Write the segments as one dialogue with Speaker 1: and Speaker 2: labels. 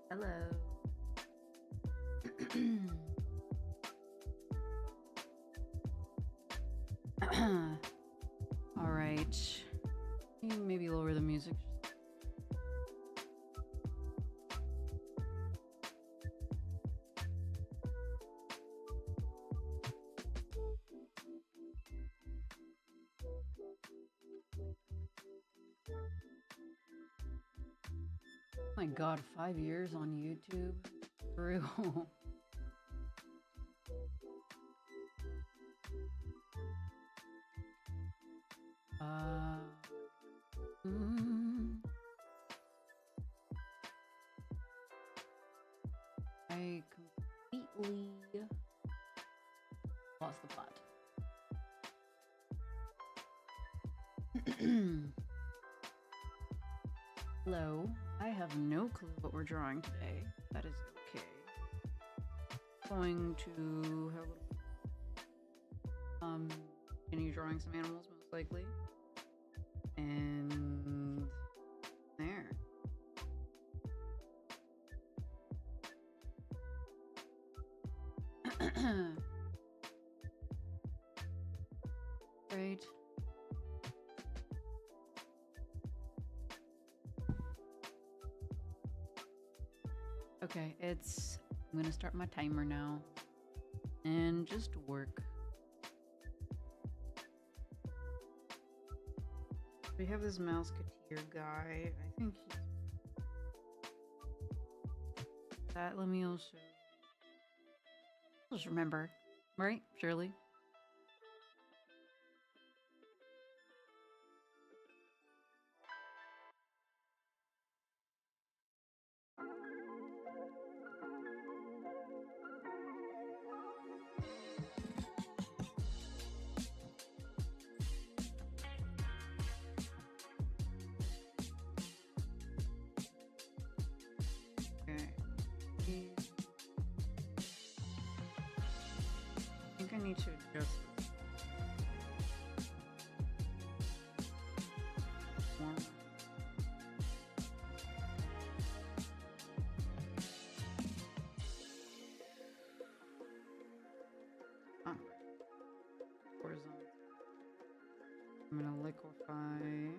Speaker 1: Hello. All right. Maybe lower the music. Oh my God, 5 years on YouTube? For real. Mm, I completely lost the plot. Hello. I have no clue what we're drawing today. That is okay. Going to have continue drawing some animals most likely. And there. Great. Okay, I'm gonna start my timer now and just work. We have this Mouseketeer guy. I think he's that. Let me also just remember, right, Shirley? I think I need to adjust this more. Oh. Horizontal. I'm gonna liquefy.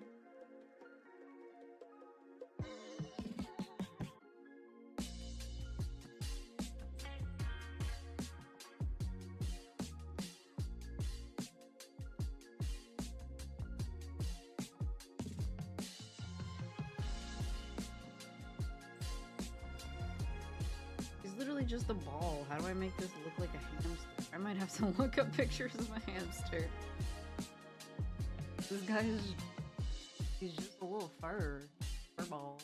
Speaker 1: He's literally just a ball. How do I make this look like a hamster? I might have to look up pictures of a hamster. This guy he's just a little fur ball.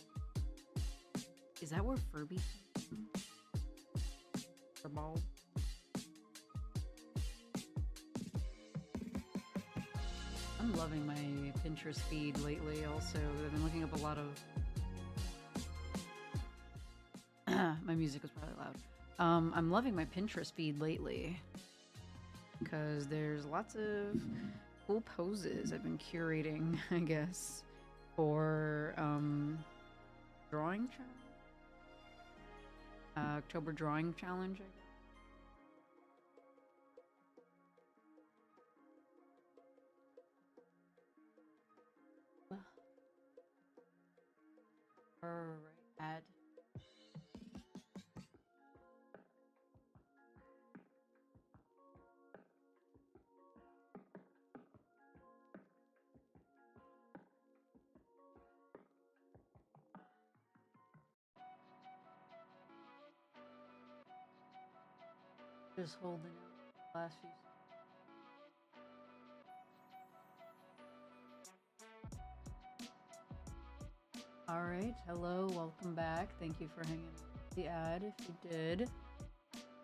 Speaker 1: Is that where Furby comes from? Fur ball? I'm loving my Pinterest feed lately also. I've been looking up a lot of my music was probably loud. I'm loving my Pinterest feed lately because there's lots of cool poses I've been curating, I guess, for drawing challenge, October drawing challenge, I guess. Alright, add. Just holding it the last few seconds. All right, hello, welcome back. Thank you for hanging out with the ad if you did.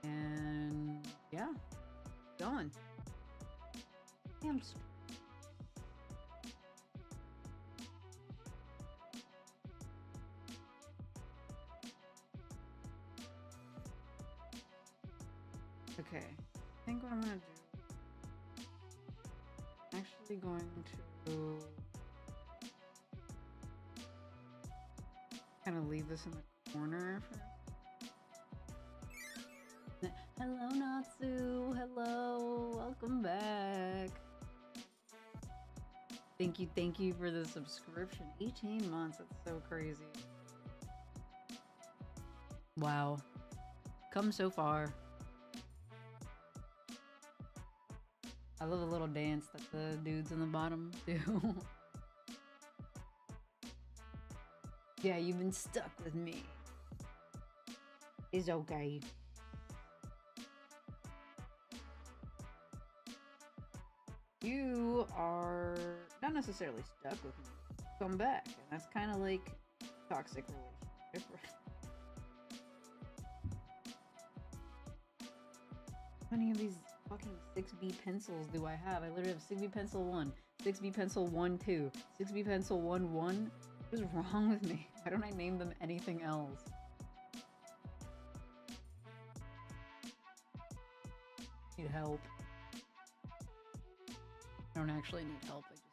Speaker 1: And yeah, going. Hamster. Okay, I think what I'm gonna do, I'm actually going to kind of leave this in the corner for Hello, Natsu. Hello. Welcome back. Thank you for the subscription. 18 months. That's so crazy. Wow. Come so far. I love a little dance that the dudes in the bottom do. Yeah, you've been stuck with me. It's okay. You are not necessarily stuck with me. Come back. And that's kind of like toxic relationship. How many of these fucking 6B pencils do I have? I literally have 6B pencil 1, 6B pencil 1, 2, 6B pencil 1, 1. What is wrong with me? Why don't I name them anything else? Need help. I don't actually need help. I just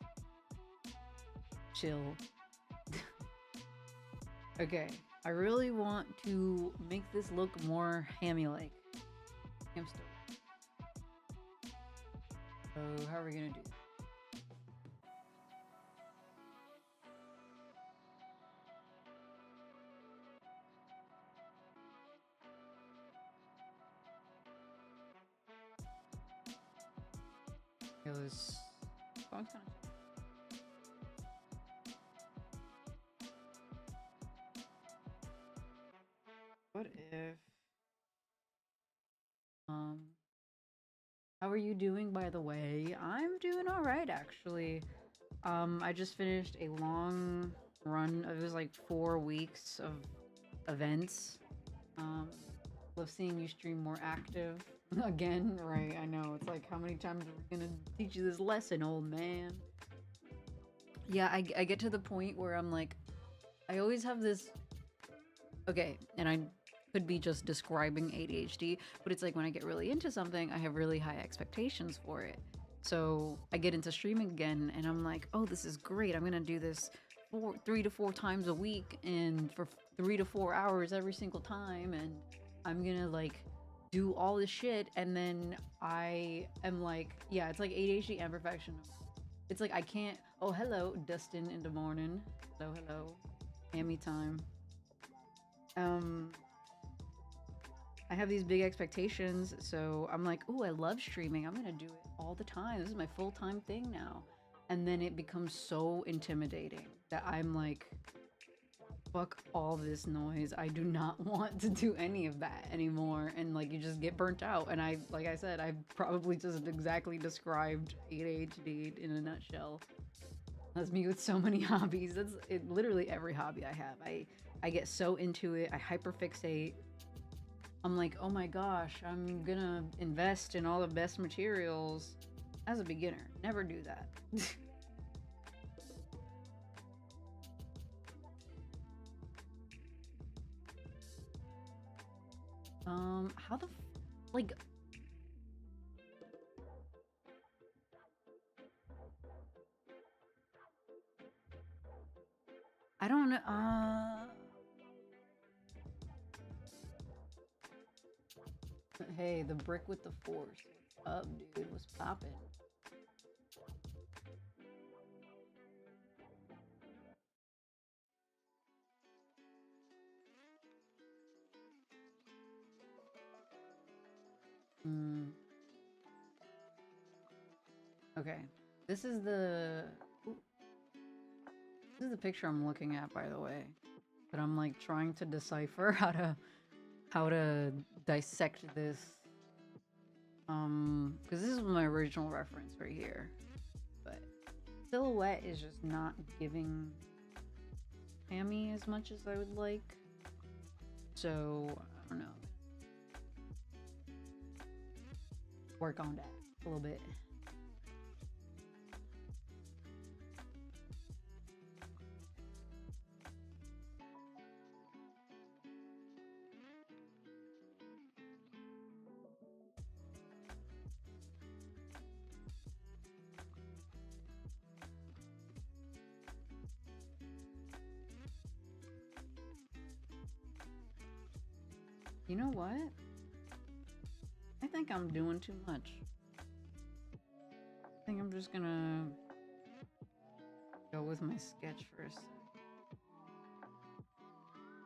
Speaker 1: chill. Okay, I really want to make this look more hammy-like. Hamster. So how are we gonna do that? It was kind of. What if how are you doing, by the way? I'm doing all right, actually. I just finished a long run. It was like 4 weeks of events. Love seeing you stream more active again. Right? I know. It's like, how many times are we gonna teach you this lesson, old man? Yeah, I get to the point where I'm like, I always have this. Okay, and I could be just describing ADHD, but it's like when I get really into something, I have really high expectations for it. So I get into streaming again, and I'm like, oh, this is great. I'm gonna do this 3 to 4 times a week, and for 3 to 4 hours every single time, and I'm gonna like do all this shit, and then I am like, yeah, it's like ADHD and perfection. It's like I can't. Oh, hello, Dustin in the morning. Hello, hello, Hammy time. I have these big expectations, so I'm like, oh, I love streaming. I'm gonna do it all the time. This is my full-time thing now. And then it becomes so intimidating that I'm like, fuck all this noise. I do not want to do any of that anymore. And like, you just get burnt out. And like I said, I probably just exactly described ADHD in a nutshell. That's me with so many hobbies. That's it. Literally every hobby I have. I get so into it. I hyperfixate. I'm like, oh my gosh, I'm gonna invest in all the best materials as a beginner. Never do that. How the like I don't know. Hey, the brick with the force. What's up, dude? What's poppin'? Hmm. Okay. This is the ooh, this is the picture I'm looking at, by the way. But I'm like trying to decipher how to dissect this. Because this is my original reference right here. But silhouette is just not giving Tammy as much as I would like. So I don't know. Work on that a little bit. You know what? think I'm doing too much. I think I'm just gonna go with my sketch first.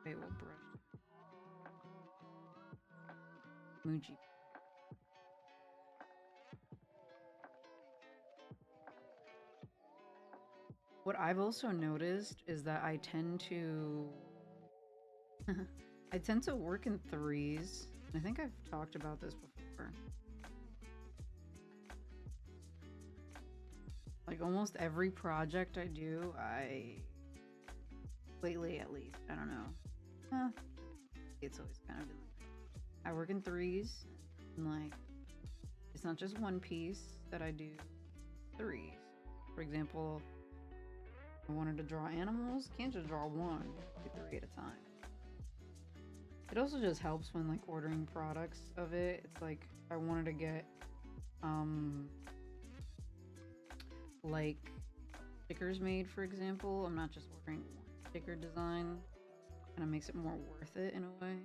Speaker 1: Wait, what brush? Muji. What I've also noticed is that I tend to I tend to work in threes. I think I've talked about this before. Like almost every project I do, lately at least, I don't know. It's always kind of been like that. I work in threes, and like it's not just one piece that I do threes. For example, I wanted to draw animals, can't just draw one, do three at a time. It also just helps when like ordering products of it. It's like I wanted to get like stickers made, for example. I'm not just ordering one sticker design. Kind of makes it more worth it in a way.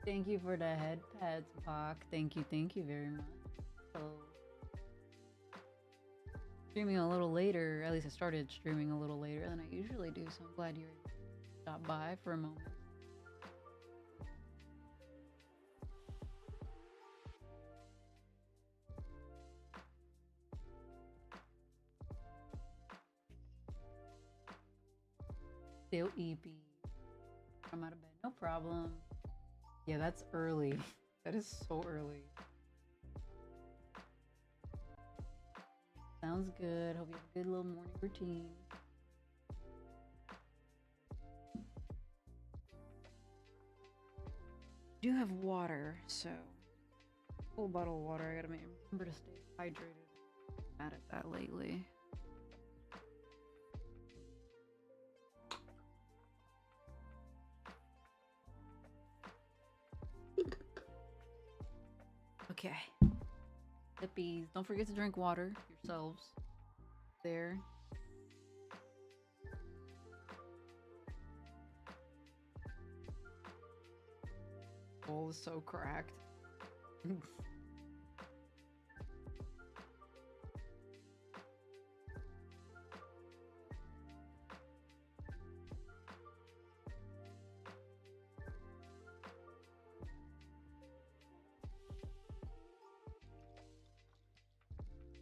Speaker 1: Thank you for the head pets, Bach. Thank you very much. So, streaming a little later, at least I started streaming a little later than I usually do, so I'm glad you stopped by for a moment. Still EP. I'm out of bed. No problem. Yeah, that's early. That is so early. Sounds good. Hope you have a good little morning routine. Do have water, so full bottle of water. I gotta remember to stay hydrated. I'm mad at that lately. Okay. Sippies. Don't forget to drink water yourselves. There. Bowl is so cracked.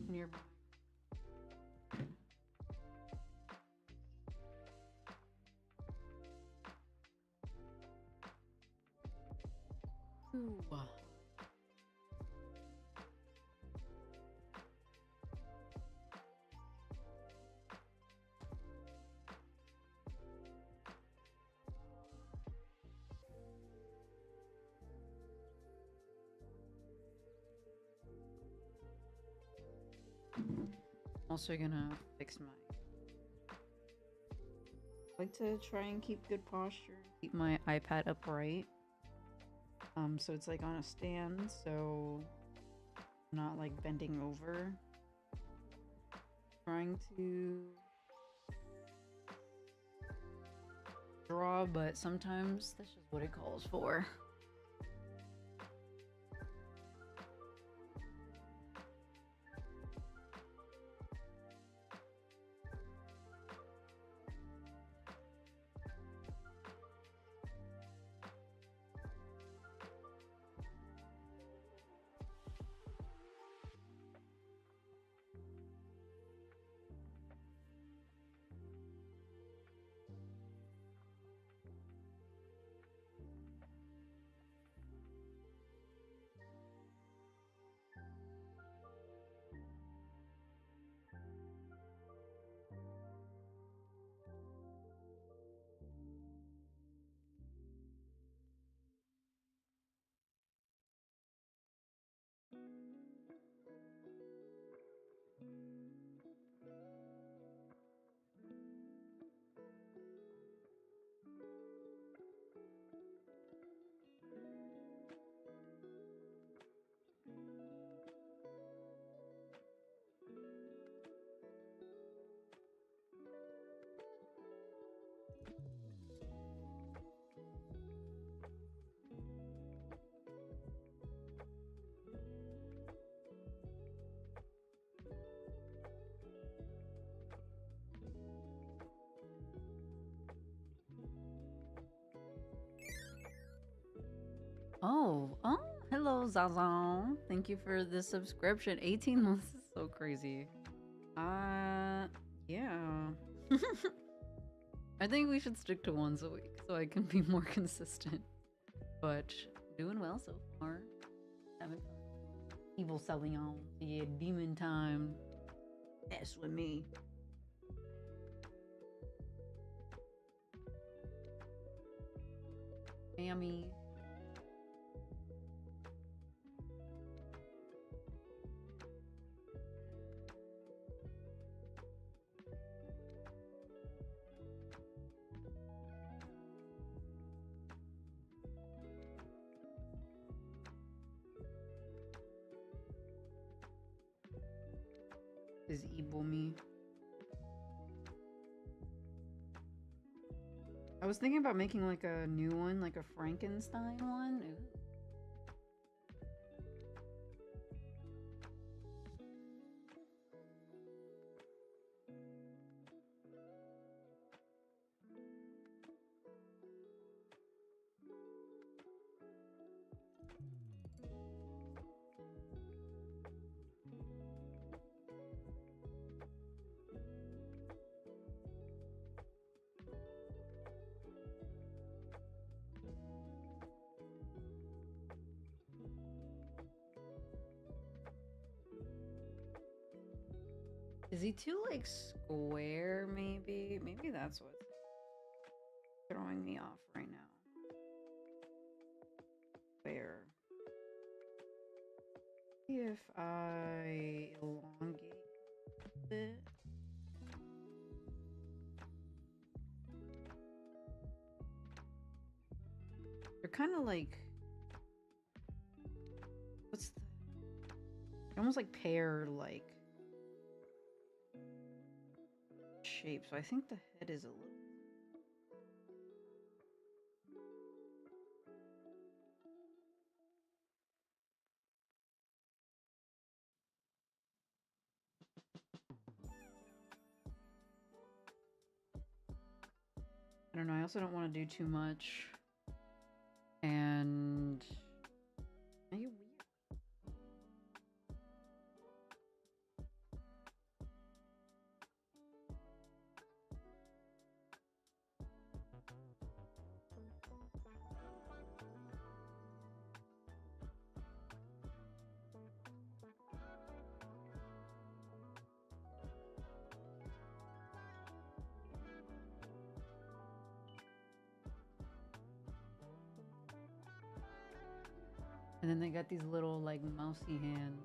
Speaker 1: Nearby. Ooh. Also gonna fix my... I like to try and keep good posture. Keep my iPad upright. So it's like on a stand, so I'm not like bending over. Trying to draw, but sometimes that's just what it calls for. Oh, hello, Zazon. Thank you for the subscription. 18 months is so crazy. Yeah. I think we should stick to once a week so I can be more consistent. But doing well so far. Having fun. Evil selling on. Yeah, demon time. Mess with me. Mammy. Is evil me. I was thinking about making like a new one, like a Frankenstein one. Ooh. Is he too like square? Maybe that's what's throwing me off right now. Square. See if I elongate it. They're kind of like what's the almost like pear like shape. So I think the head is a little. I don't know. I also don't want to do too much. And are you weird? And then they got these little like mousy hands.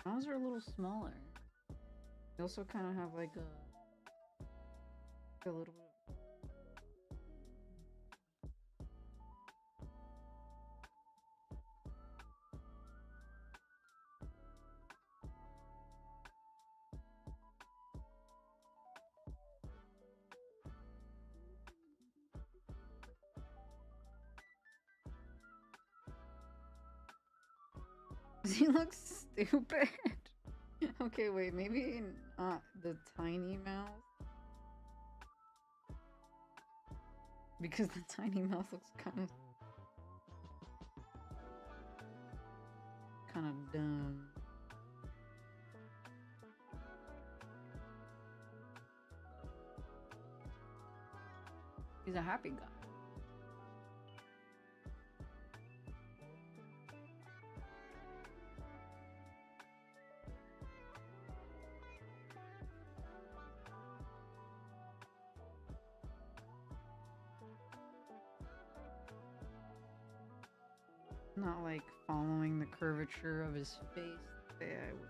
Speaker 1: Mouse are a little smaller. They also kind of have like a little bit. Does he look stupid? Okay, wait, maybe not the tiny mouse. Because the tiny mouse looks kind of dumb. He's a happy guy. Not like following the curvature of his face the way I would.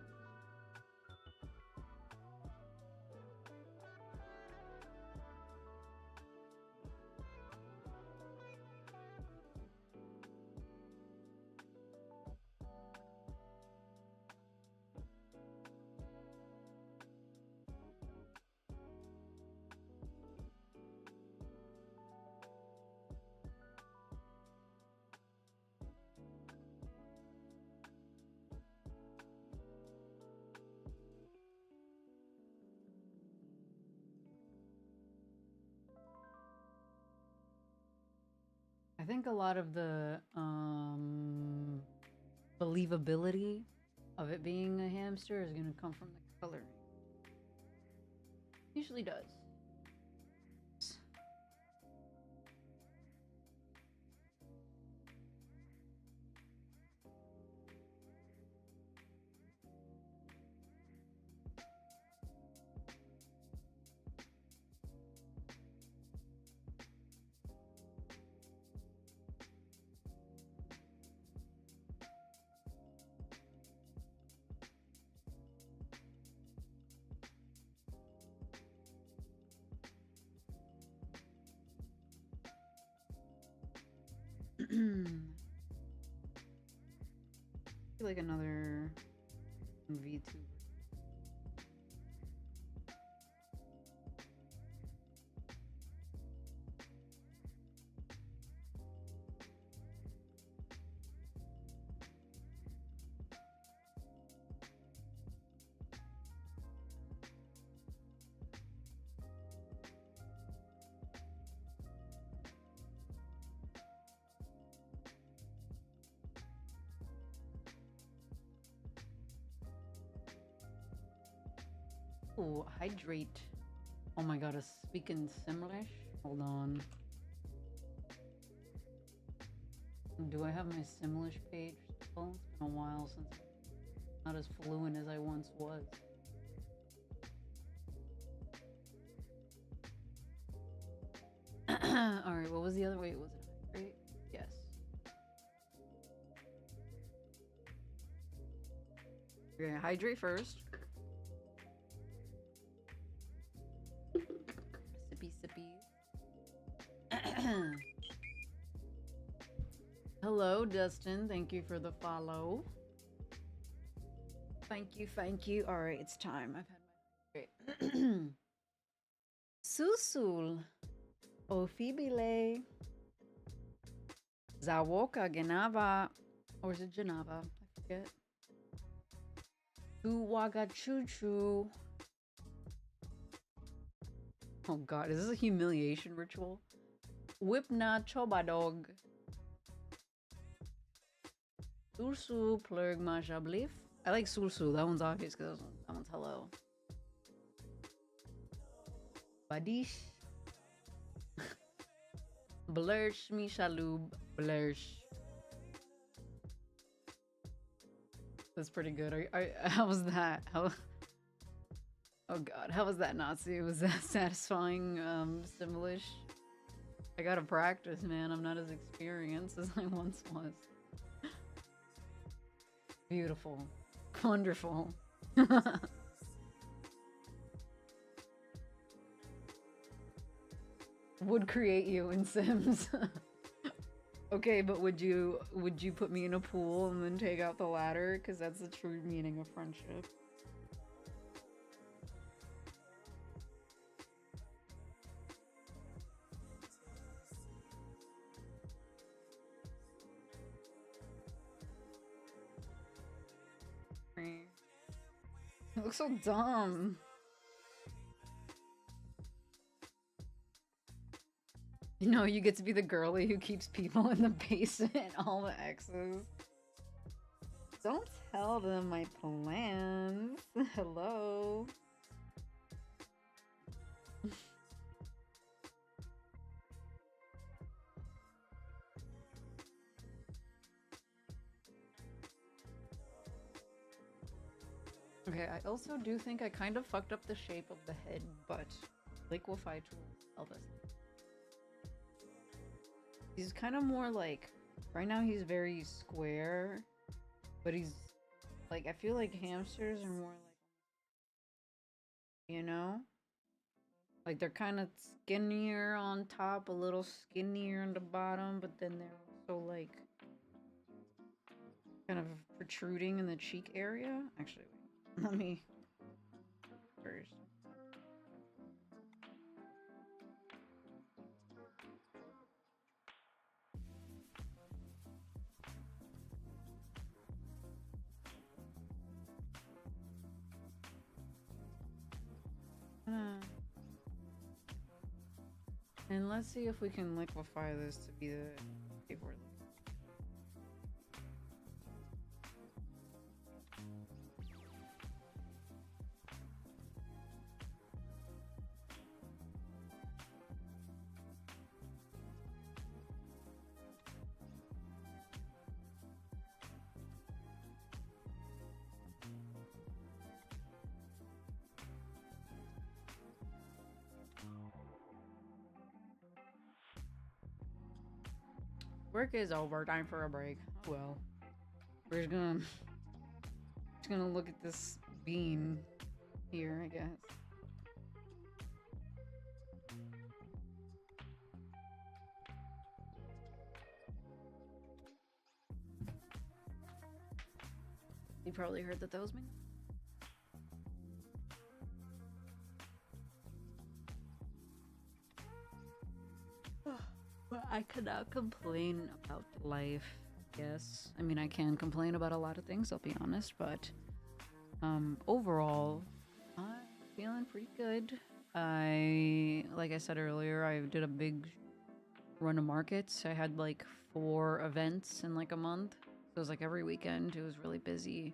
Speaker 1: I think a lot of the believability of it being a hamster is gonna come from the color. Usually does. I feel like another VTuber. Oh, hydrate. Oh my god, a speaking Simlish? Hold on. Do I have my Simlish page still? It's been a while since I'm not as fluent as I once was. Alright, what was the other? Wait, was it hydrate? Yes. Okay, hydrate first. Sippy sippy. Hello, Dustin. Thank you for the follow. Thank you, thank you. Alright, it's time. I've had my hydrate. Susul. Ofibile. Zawoka Genava. Or is it Genava? I forget. Uwagachuchu. Oh god, is this a humiliation ritual? Whipna Chobadog. Sursu Plurg Mashablif. I like Sursu, that one's obvious because that one's hello. Badish. Blursh Mishalub. Blursh. That's pretty good. How was that? How? Oh god, how was that Nazi? Was that satisfying, Simlish? I gotta practice, man. I'm not as experienced as I once was. Beautiful. Wonderful. Would create you in Sims. Okay, but would you put me in a pool and then take out the ladder? Because that's the true meaning of friendship. It looks so dumb. You know, you get to be the girly who keeps people in the basement, all the exes. Don't tell them my plans. Hello. Okay, I also do think I kind of fucked up the shape of the head, but liquefy tools help us. He's kind of more like, right now he's very square, but he's like, I feel like hamsters are more like, you know? Like they're kind of skinnier on top, a little skinnier on the bottom, but then they're also like kind of protruding in the cheek area. Actually, wait, let me first. And let's see if we can liquefy this to be the before. Work is over. Time for a break. Well, we're just gonna look at this bean here, I guess. You probably heard that was me. But I cannot complain about life. Yes, I mean I can complain about a lot of things. I'll be honest, but overall, I'm feeling pretty good. Like I said earlier, I did a big run of markets. I had like 4 events in like a month. So it was like every weekend. It was really busy.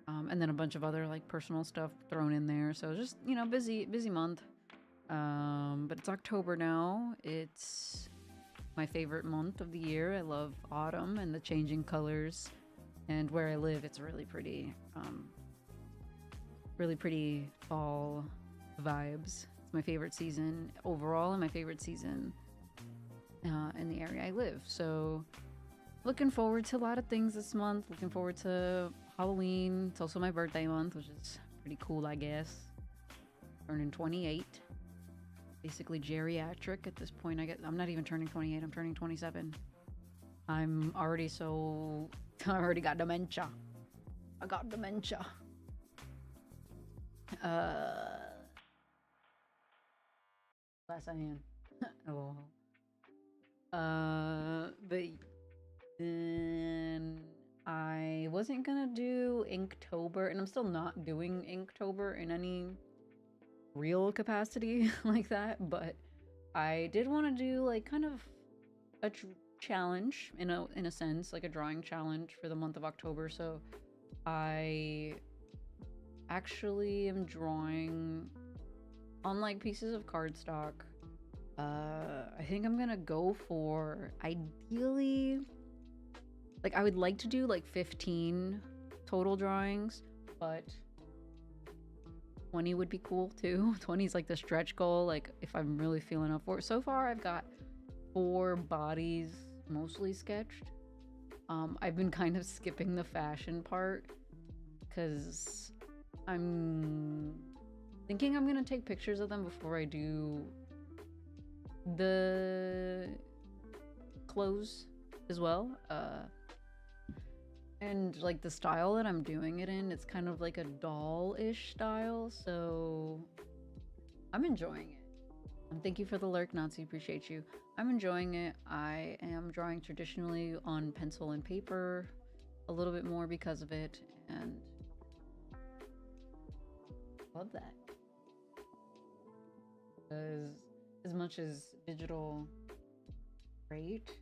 Speaker 1: And then a bunch of other like personal stuff thrown in there. So just, busy month. But it's October now. It's my favorite month of the year. I love autumn and the changing colors. And where I live, it's really pretty. Really pretty fall vibes. It's my favorite season overall, and my favorite season in the area I live. So looking forward to a lot of things this month. Looking forward to Halloween. It's also my birthday month, which is pretty cool, I guess. Turning 28. Basically geriatric at this point. I'm not even turning 28. I'm turning 27. I'm already so... I already got dementia. I got dementia. Last I am. Oh. But then I wasn't gonna do Inktober, and I'm still not doing Inktober in any real capacity like that, but I did want to do like kind of a challenge in a sense, like a drawing challenge for the month of October. So I actually am drawing on like pieces of cardstock. I think I'm gonna go for ideally, like I would like to do like 15 total drawings, but 20 would be cool too. 20 is like the stretch goal, like if I'm really feeling up for it. So far I've got 4 bodies mostly sketched. I've been kind of skipping the fashion part because I'm thinking I'm gonna take pictures of them before I do the clothes as well. And like the style that I'm doing it in, it's kind of like a doll-ish style, so I'm enjoying it. Thank you for the lurk, Nazi. Appreciate you. I'm enjoying it. I am drawing traditionally on pencil and paper a little bit more because of it, and love that. Because as much as digital, great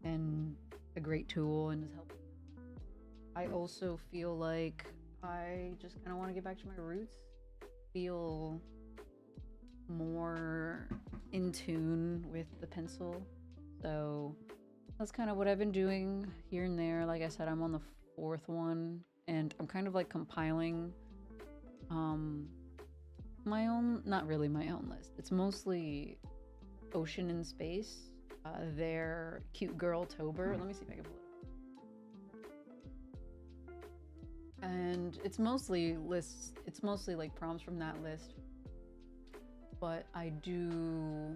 Speaker 1: and a great tool and is helping, I also feel like I just kind of want to get back to my roots, feel more in tune with the pencil. So that's kind of what I've been doing here and there. Like I said, I'm on the 4th one, and I'm kind of like compiling my own, not really my own list. It's mostly Ocean and Space, their Cute Girl Tober. Let me see if I can pull it up. And it's mostly lists, it's mostly like prompts from that list. But I do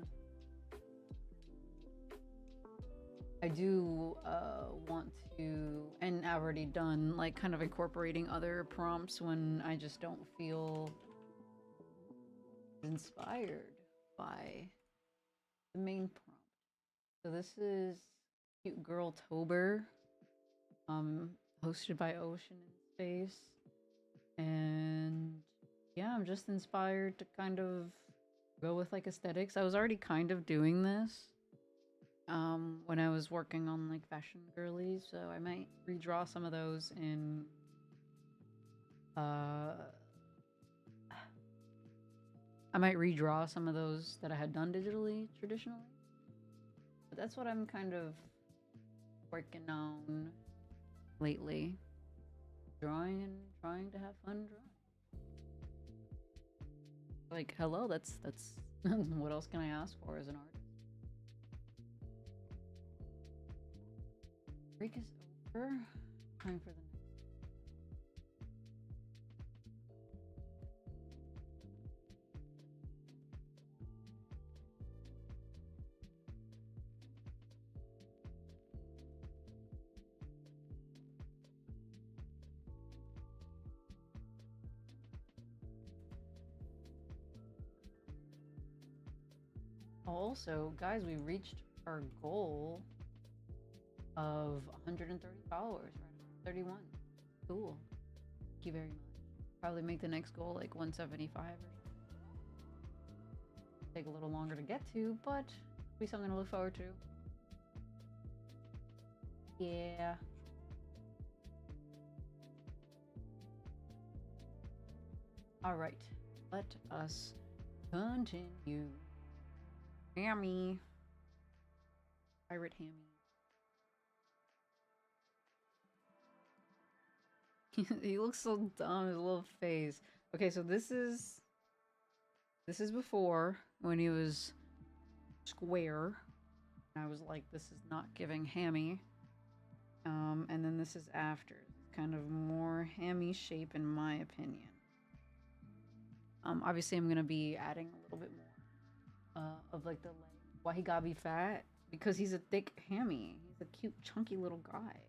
Speaker 1: want to, and I've already done, like kind of incorporating other prompts when I just don't feel inspired by the main prompt. So this is Cute Girl Tober, hosted by Ocean and Space. And yeah, I'm just inspired to kind of go with like aesthetics. I was already kind of doing this, when I was working on like fashion girlies, so I might redraw some of those in uh I might redraw some of those that I had done digitally traditionally. But that's what I'm kind of working on lately. Drawing and trying to have fun drawing. Like, hello, that's what else can I ask for as an artist? Break is over. Time for the next. Also, guys, we reached our goal of 130 followers, right? 31. Cool. Thank you very much. Probably make the next goal like 175 or something. Take a little longer to get to, but be something to look forward to. Yeah. All right. Let us continue. Hammy. Pirate Hammy. He looks so dumb, his little face. Okay, so this is before when he was square. And I was like, this is not giving hammy. And then this is after. Kind of more hammy shape in my opinion. Obviously I'm gonna be adding a little bit more of like the leg. Why he gotta be fat? Because he's a thick hammy. He's a cute, chunky little guy.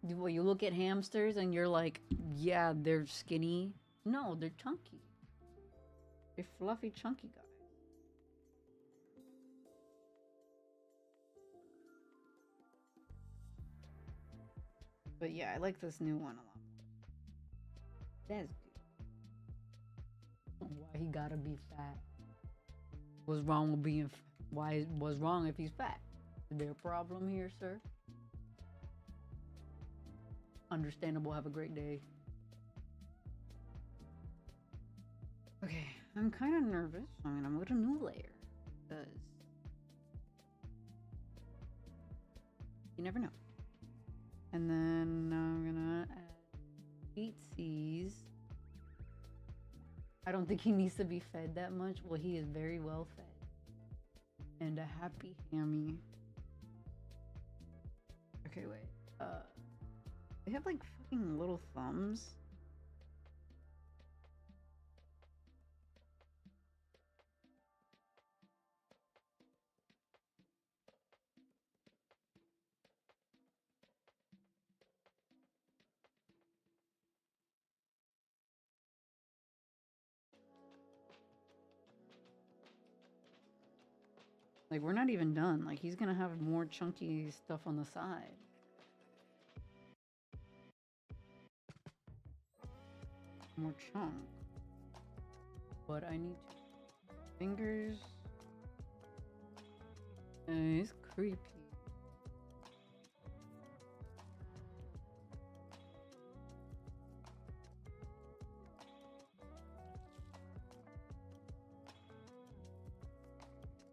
Speaker 1: Well, you look at hamsters and you're like, yeah, they're skinny. No, they're chunky. They're fluffy, chunky guys. But yeah, I like this new one a lot more. That's good. Why he gotta be fat? What's wrong with being? Why was wrong if he's fat? Is there a problem here, sir? Understandable. Have a great day. Okay, I'm kind of nervous. I mean, I'm with a new layer because you never know. And then I'm gonna add feetsies. I don't think he needs to be fed that much. Well, he is very well fed. And a happy hammy. Okay, wait. They have like fucking little thumbs. Like, we're not even done. Like, he's gonna have more chunky stuff on the side. More chunk. But I need fingers. It's creepy.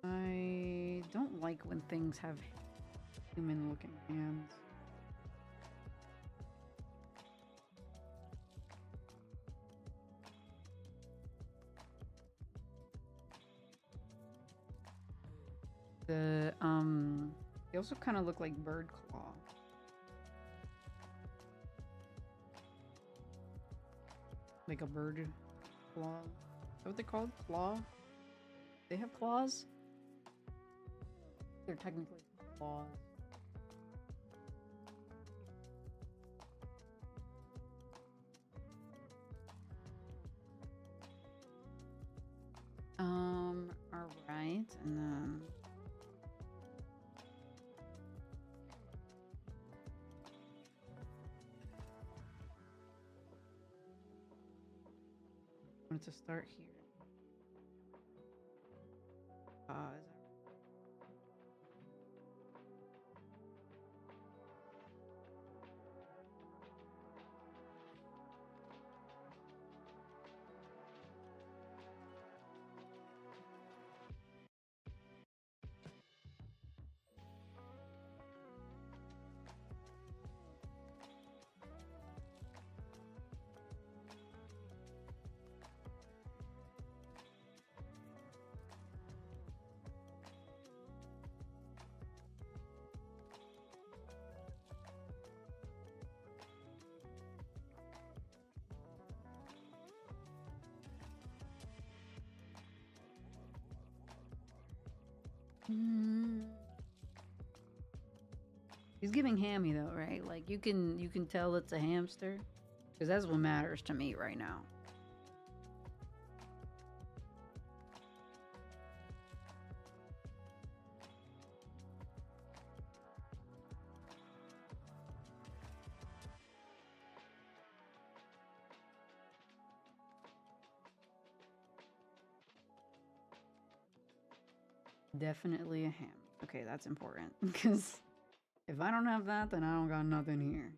Speaker 1: I don't like when things have human looking hands. They also kind of look like bird claw. Like a bird claw. Is that what they're called? Claw? They have claws? They're technically claws. Alright, and then I wanted to start here. Mm. He's giving hammy though, right? Like you can tell it's a hamster, because that's what matters to me right now. Definitely a ham. Okay, that's important because if I don't have that, then I don't got nothing here.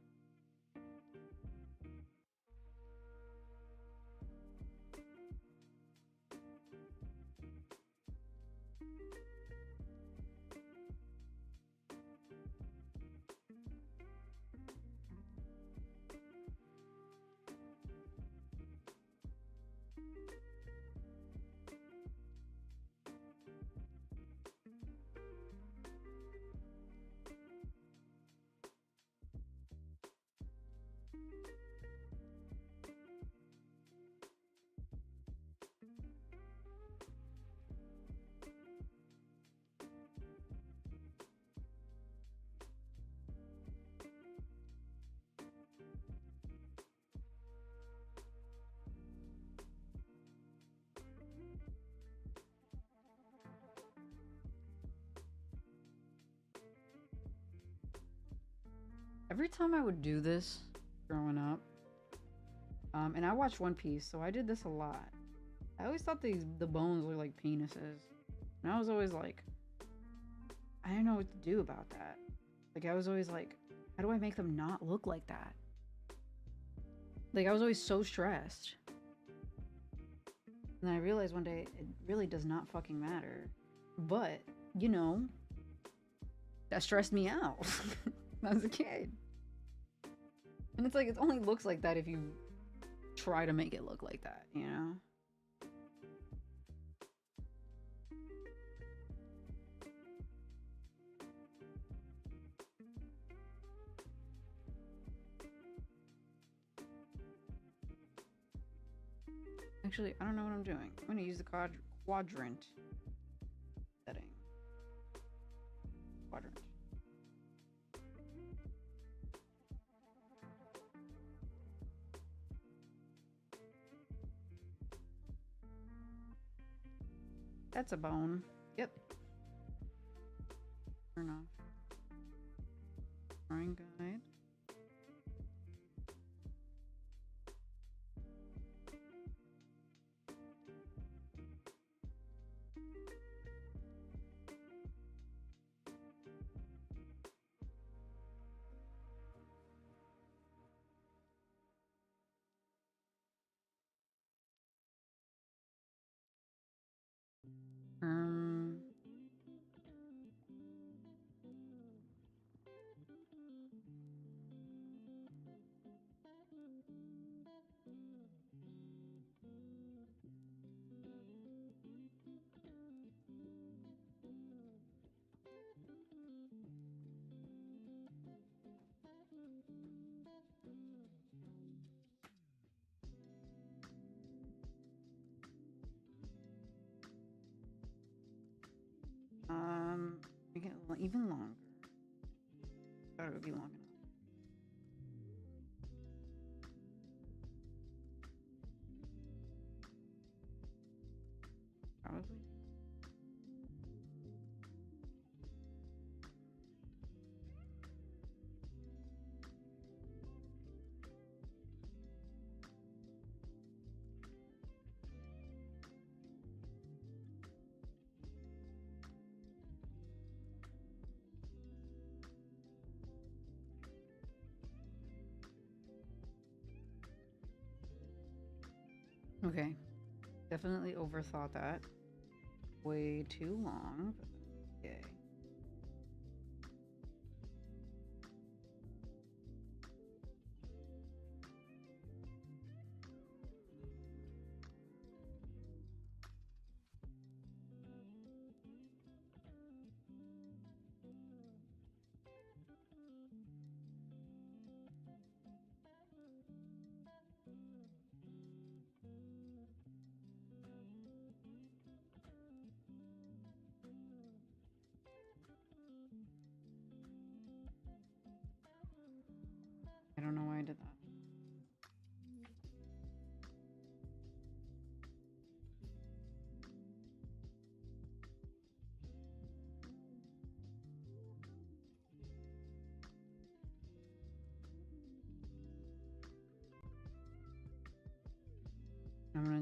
Speaker 1: Every time I would do this growing up, and I watched One Piece, so I did this a lot. I always thought the bones were like penises, and I was always like, I didn't know what to do about that. Like I was always like, how do I make them not look like that? Like I was always so stressed. And then I realized one day it really does not fucking matter. But, you know, that stressed me out when I was a kid. And it's like, it only looks like that if you try to make it look like that, you know? Actually, I don't know what I'm doing. I'm going to use the quadrant setting. Quadrant. That's a bone. Yep. Turn off. Drawing guide. Um, Make it even longer. Thought it would be long enough. Probably. Okay. Definitely overthought that. Way too long. But okay.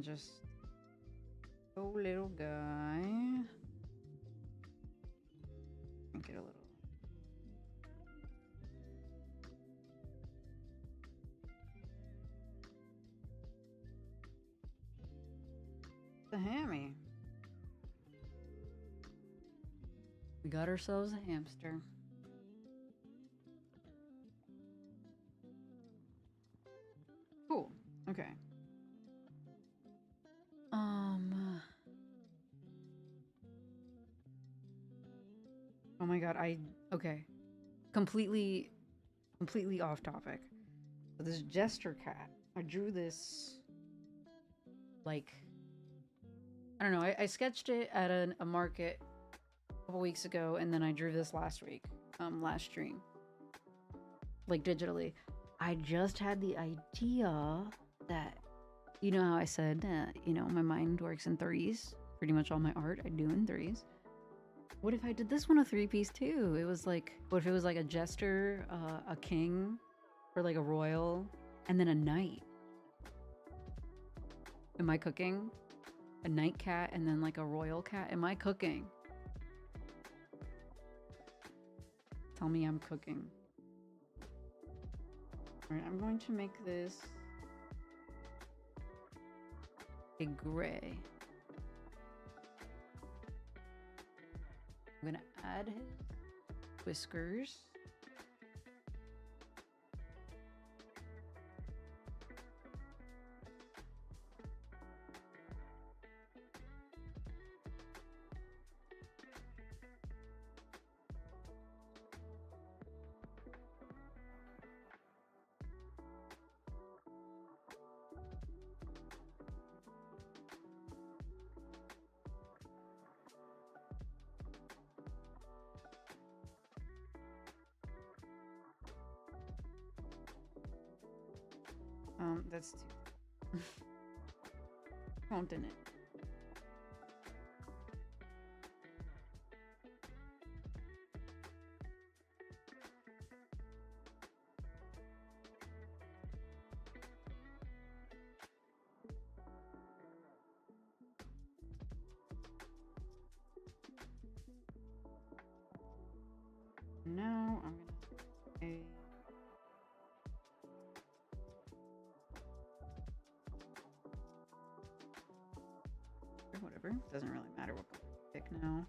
Speaker 1: just... Oh, little guy. Make it a little... The hammy. We got ourselves a hamster. Cool. Okay. Oh my god, okay. Completely off topic. So this jester cat, I drew this, like, I don't know, I sketched it at a market a couple weeks ago, and then I drew this last week, last stream, like digitally. I just had the idea that, you know how I said, you know, my mind works in threes. Pretty much all my art I do in threes. What if I did this one a 3-piece too? It was like, what if it was like a jester, a king, or like a royal, and then a knight? Am I cooking? A knight cat and then like a royal cat? Am I cooking? Tell me I'm cooking. Alright, I'm going to make this a gray. I'm gonna add his whiskers. That's too continent. Now I'm gonna whatever, doesn't really matter what color I pick now,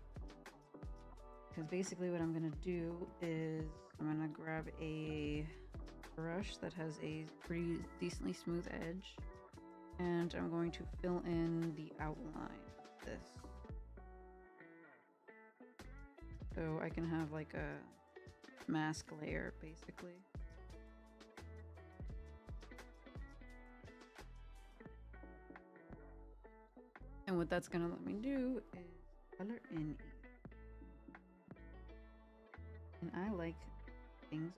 Speaker 1: because basically what I'm gonna do is I'm gonna grab a brush that has a pretty decently smooth edge, and I'm going to fill in the outline of this, so I can have like a mask layer basically. And what that's gonna let me do is color in. And I like things.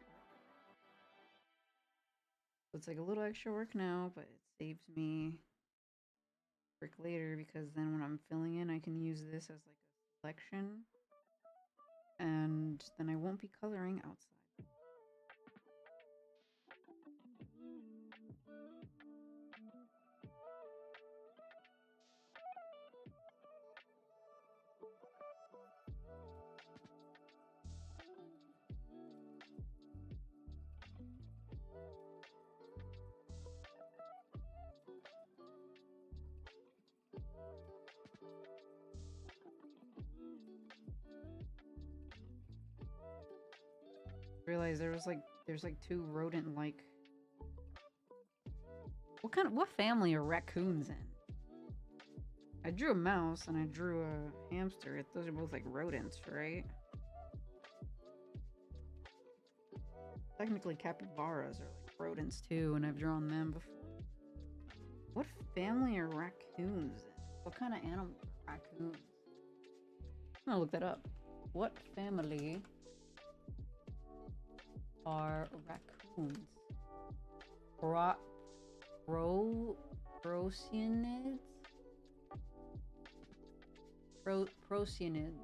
Speaker 1: So it's like a little extra work now, but it saves me work later, because then when I'm filling in, I can use this as like a selection. And then I won't be coloring outside. Realized there's like two rodent-like. What family are raccoons in? I drew a mouse and I drew a hamster. Those are both like rodents, right? Technically capybaras are like rodents too, and I've drawn them before. What family are raccoons in? What kind of animal are raccoons? I'm gonna look that up. What family are raccoons? Procenids? Procenids.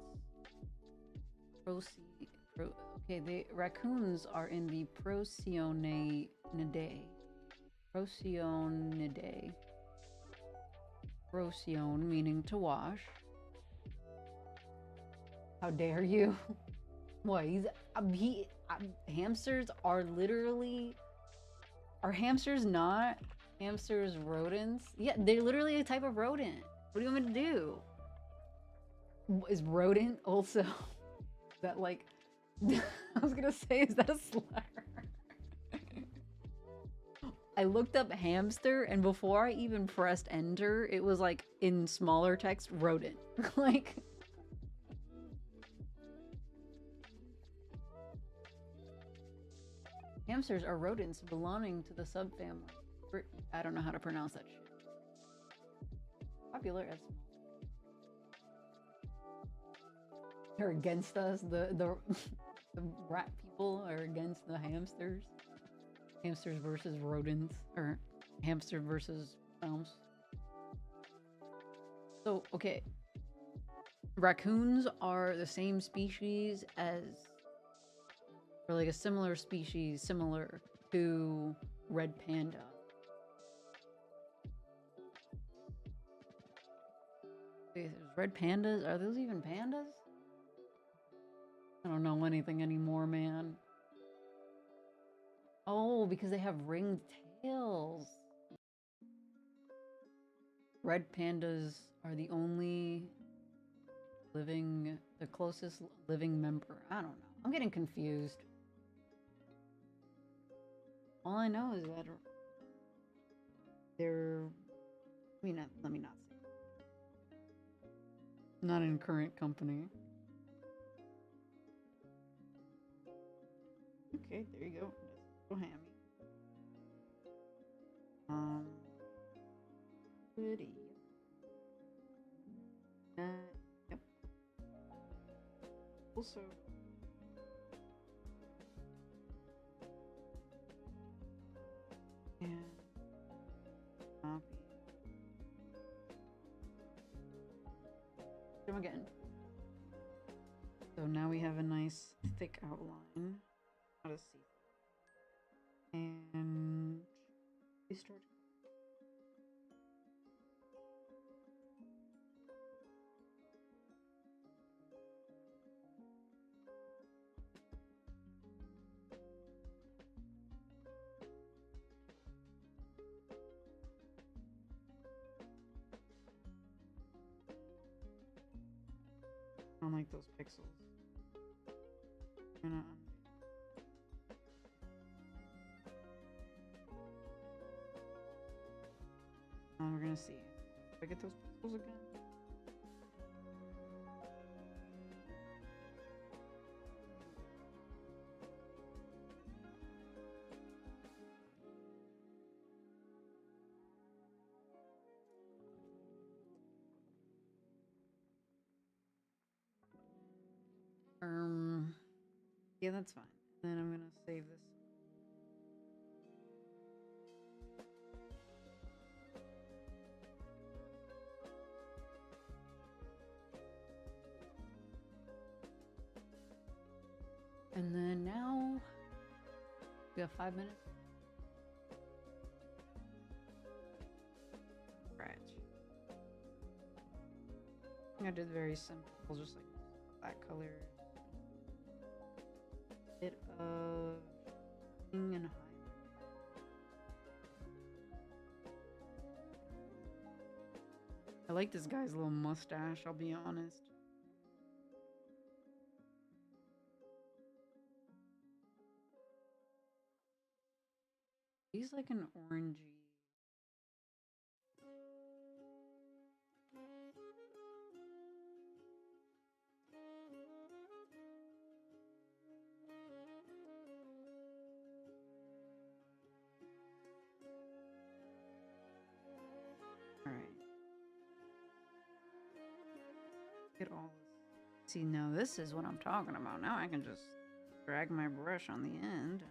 Speaker 1: Okay, the raccoons are in the Procenidae. Procenidae. Rocione, meaning to wash. How dare you? What? Hamsters are literally. Are hamsters not hamsters rodents? Yeah, they're literally a type of rodent. What do you want me to do? Is rodent also that like? I was gonna say, is that a slur? I looked up hamster, and before I even pressed enter, it was like in smaller text, rodent. Like. Hamsters are rodents belonging to the subfamily. I don't know how to pronounce that shit. Popular as they're against us. The rat people are against the hamsters. Hamsters versus rodents, or hamster versus mouse. So okay, raccoons are the same species as, or like a similar species, similar to red panda. Wait, there's red pandas? Are those even pandas? I don't know anything anymore, man. Oh, because they have ringed tails. Red pandas are the only the closest living member. I don't know. I'm getting confused. All I know is that they're. Let me not say. Not in current company. Okay, there you go. That's a hammy. Pretty. Yep. Also. And copy. Come again. So now we have a nice thick outline. How to see. And we start. I don't like those pixels. I'm gonna we're gonna see. If I get those pixels again. Yeah, that's fine. Then I'm gonna save this. And then now we have 5 minutes. Scratch. I think I did very simple, just like that color. Bit of king and high. I like this guy's little mustache, I'll be honest. He's like an orangey. Alright. Get all this. See, now this is what I'm talking about. Now I can just drag my brush on the end.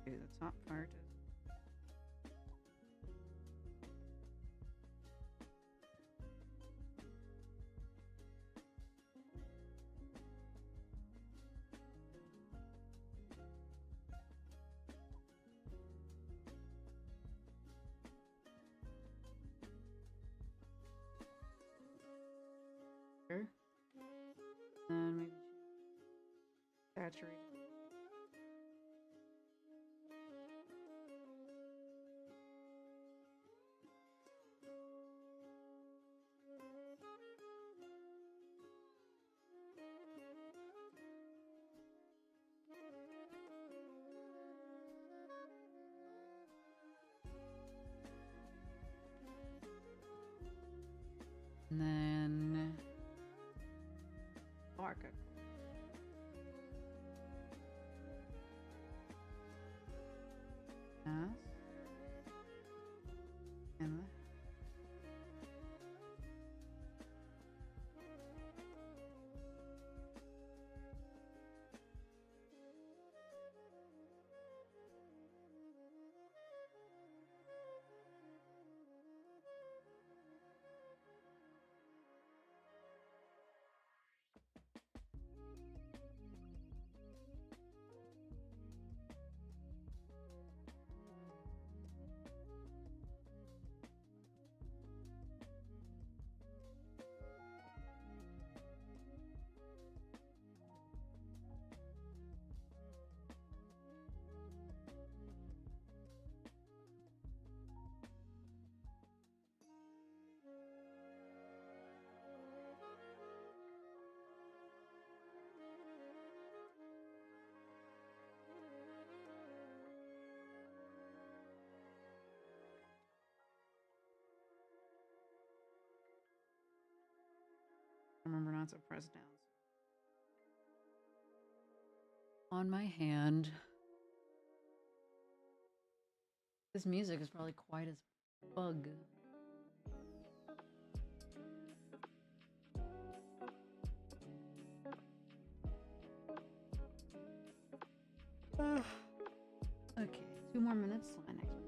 Speaker 1: do the top part. Sure. And maybe saturate. And then dark. Yes. And remember not to press down. On my hand. This music is probably quiet as bug. Okay, 2 more minutes till my next one.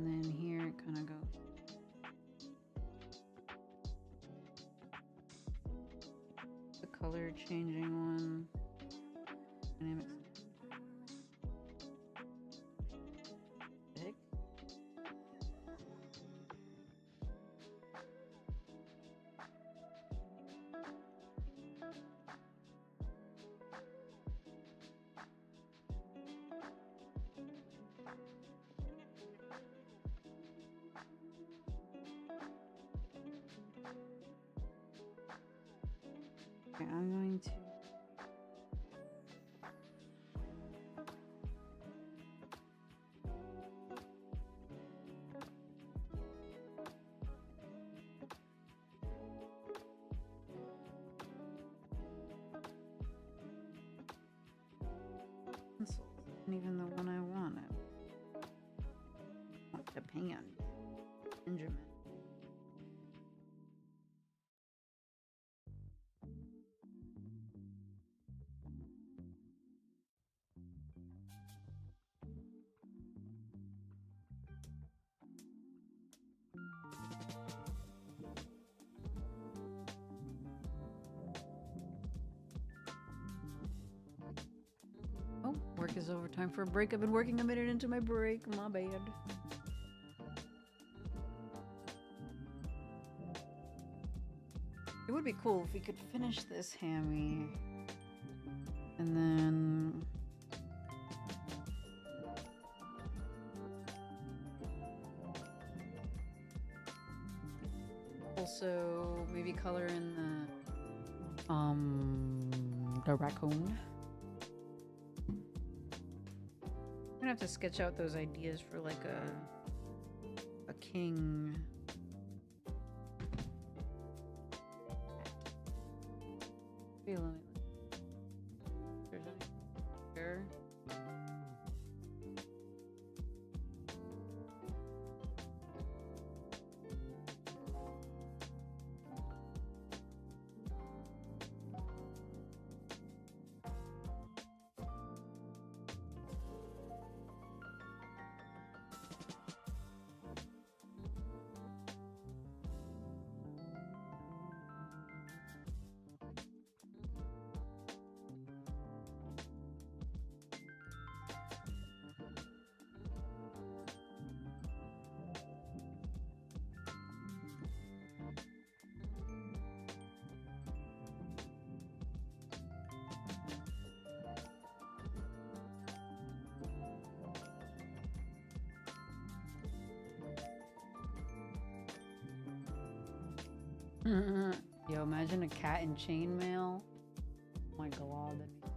Speaker 1: And then here it kind of goes. The color changing one. Dynamics. Big. Okay, I'm going to pencils. And even the one I wanted. I want Japan. Benjamin. is over. Time for a break. I've been working a minute into my break. My bad. It would be cool if we could finish this hammy. And then... also maybe color in the raccoon. I'm gonna have to sketch out those ideas for like a king. Feeling there's anything here. Yo, imagine a cat in chainmail. Oh my god, that'd be...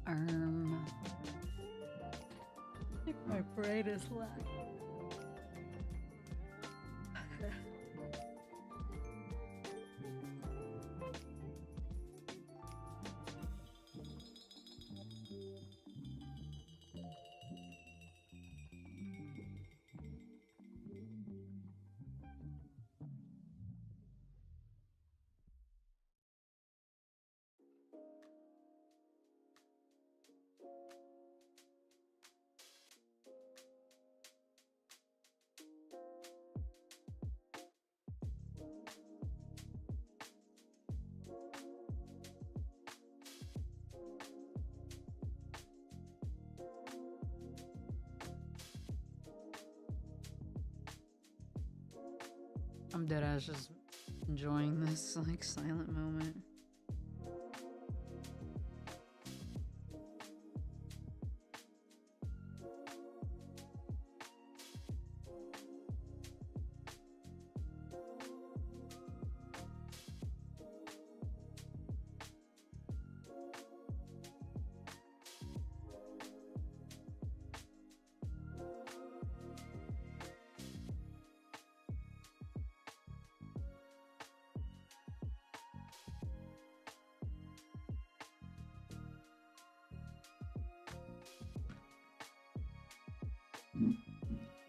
Speaker 1: I think my brain is lagging. I'm deadass just enjoying this like silent moment.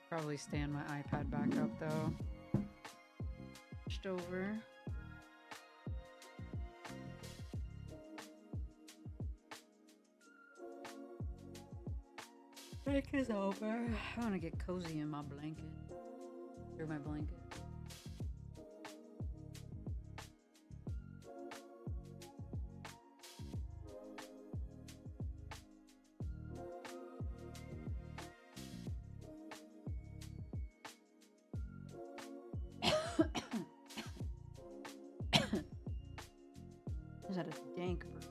Speaker 1: Probably stand my iPad back up though. Pushed over. Break is over. I want to get cozy in my blanket. Or my blanket. Is that a dank bird?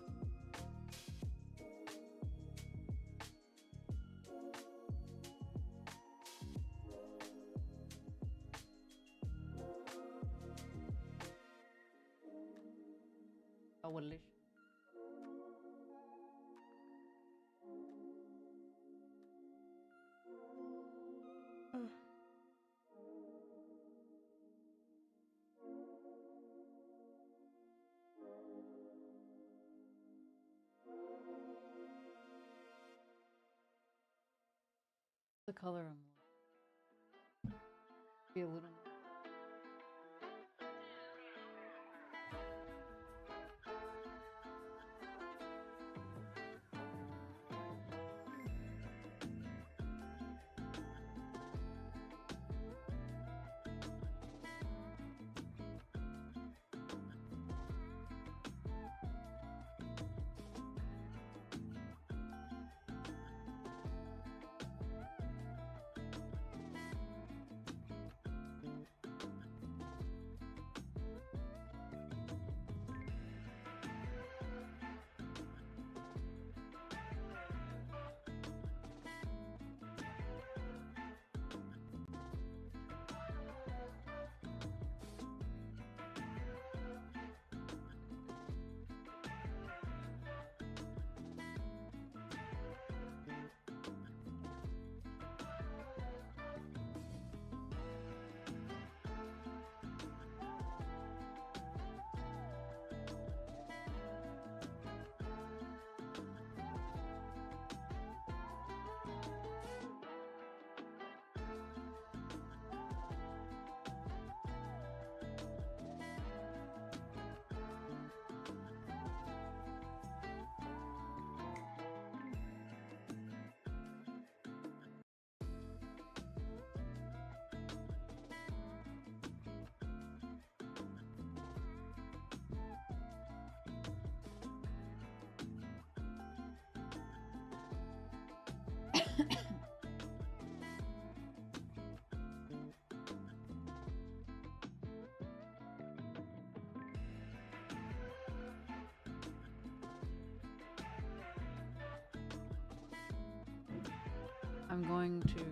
Speaker 1: Owlish. The color I'm be a little. I'm going to.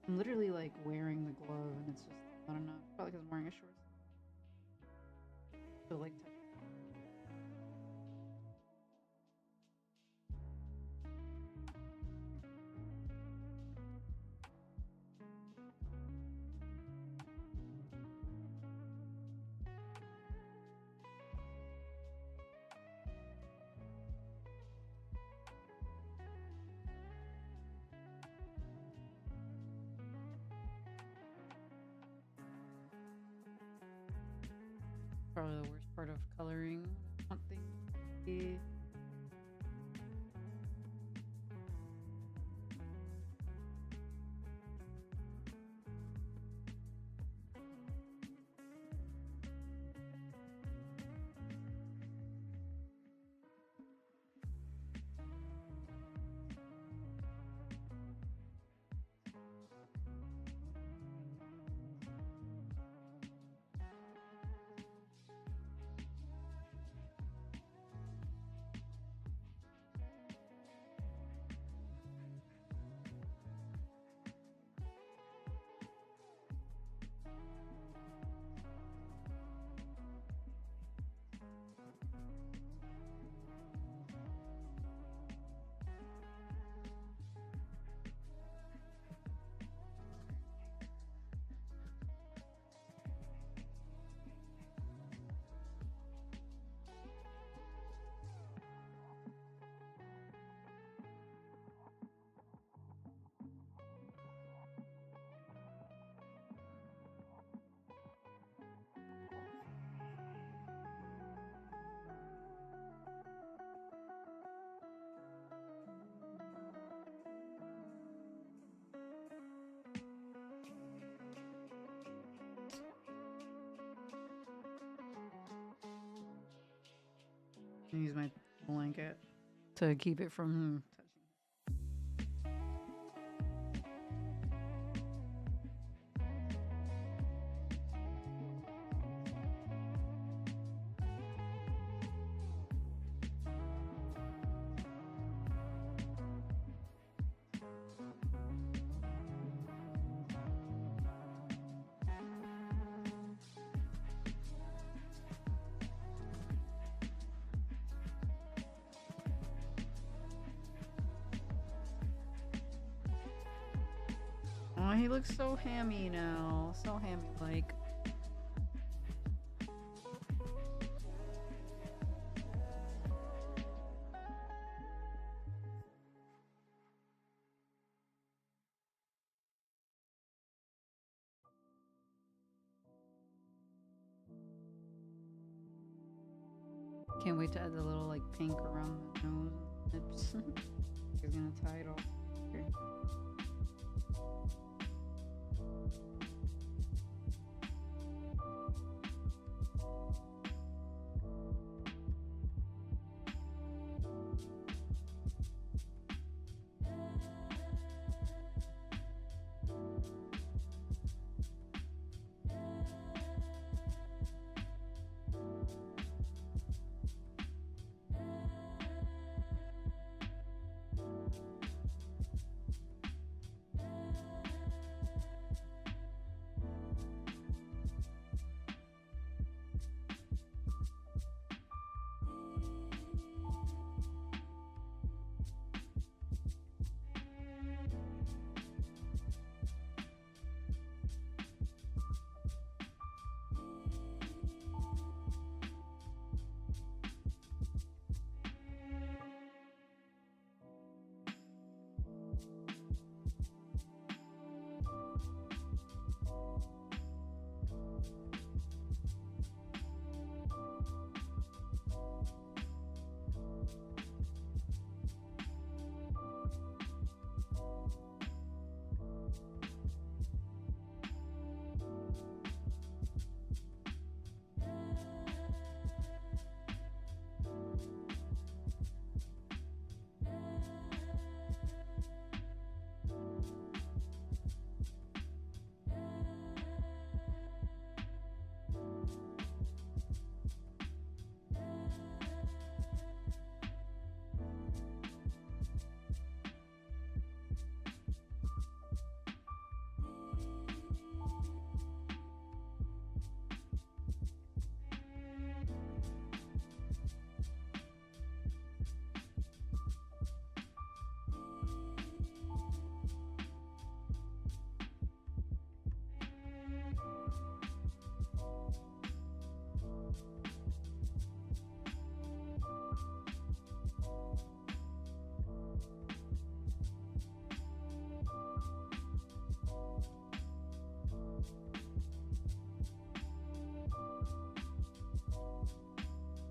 Speaker 1: I'm literally like wearing the glove, and it's just not enough. Probably because I'm wearing a short. So like, probably the worst part of coloring. I want things to be. Use my blanket to keep it from Oh, he looks so hammy now. So hammy like. Can't wait to add the little like pink around the nose and lips. He's gonna tie it all here.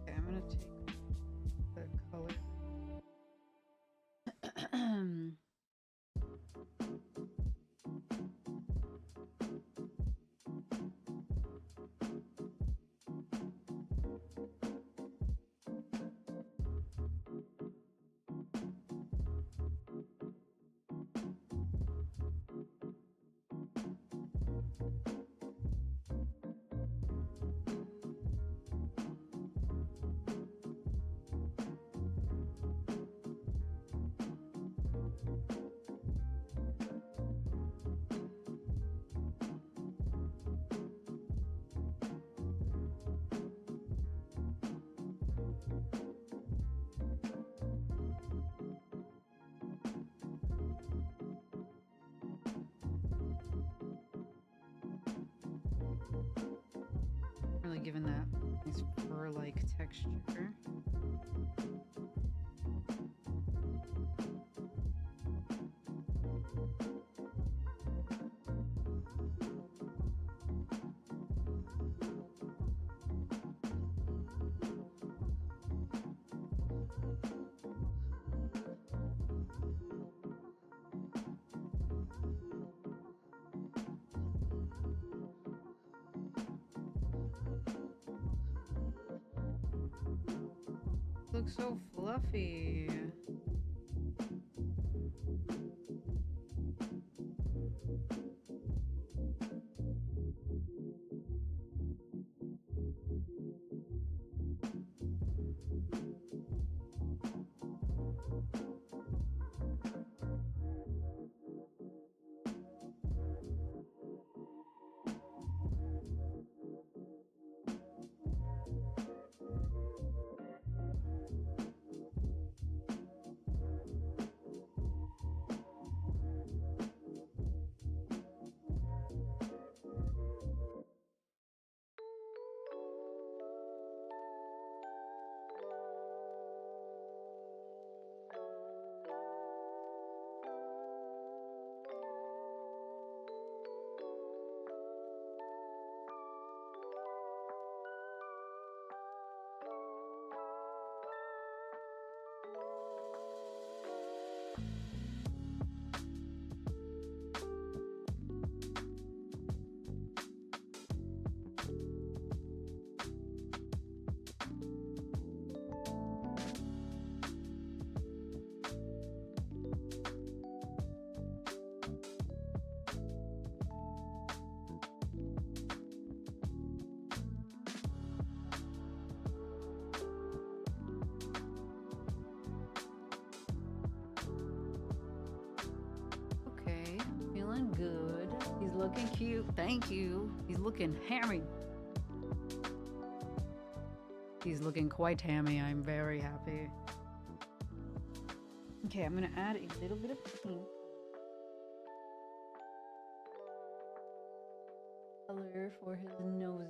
Speaker 1: Okay, I'm gonna take the color. Really giving that nice fur-like texture. Looks so fluffy. Okay, feeling good. He's looking cute. Thank you. He's looking hammy. He's looking quite hammy. I'm very happy. Okay, I'm gonna add a little bit of pink color for his nosy.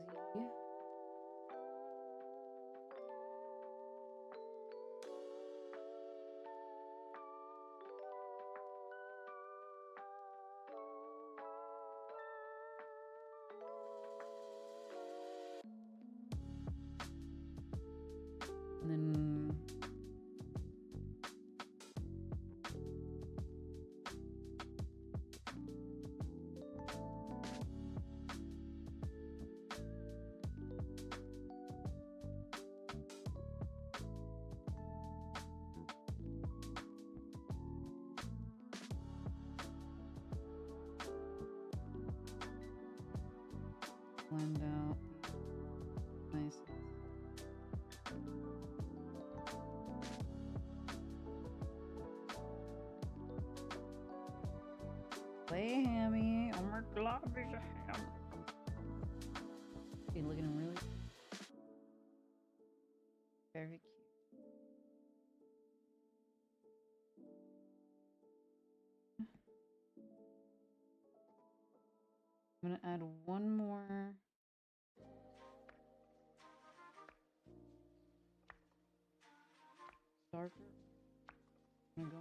Speaker 1: And then blend out nice. Play hammy. Oh my god, he's a ham. He's looking really very cute. I'm gonna add one more darker. I'm gonna go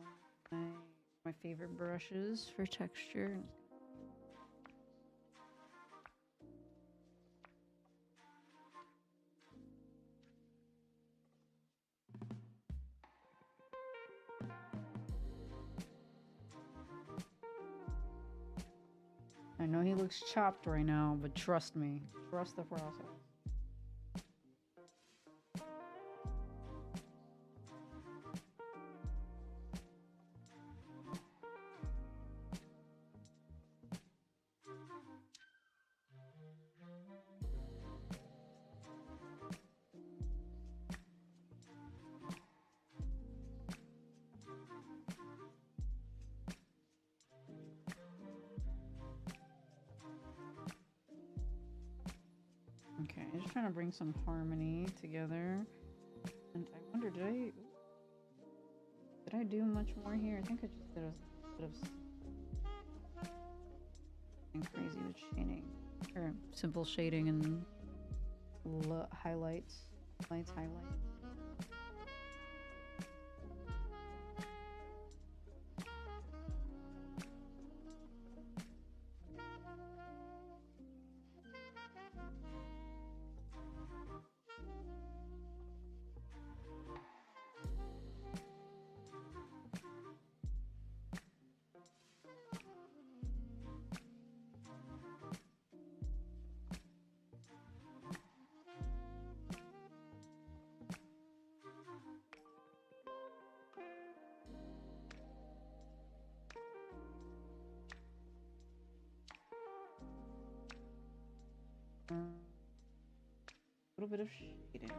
Speaker 1: with my favorite brushes for texture. I know he looks chopped right now, but trust me. Trust the process. Okay, I'm just trying to bring some harmony together. And I wonder, did I do much more here? I think I just did a bit of something crazy with shading. Or simple shading and highlights. Lights, highlights. A little bit of shading.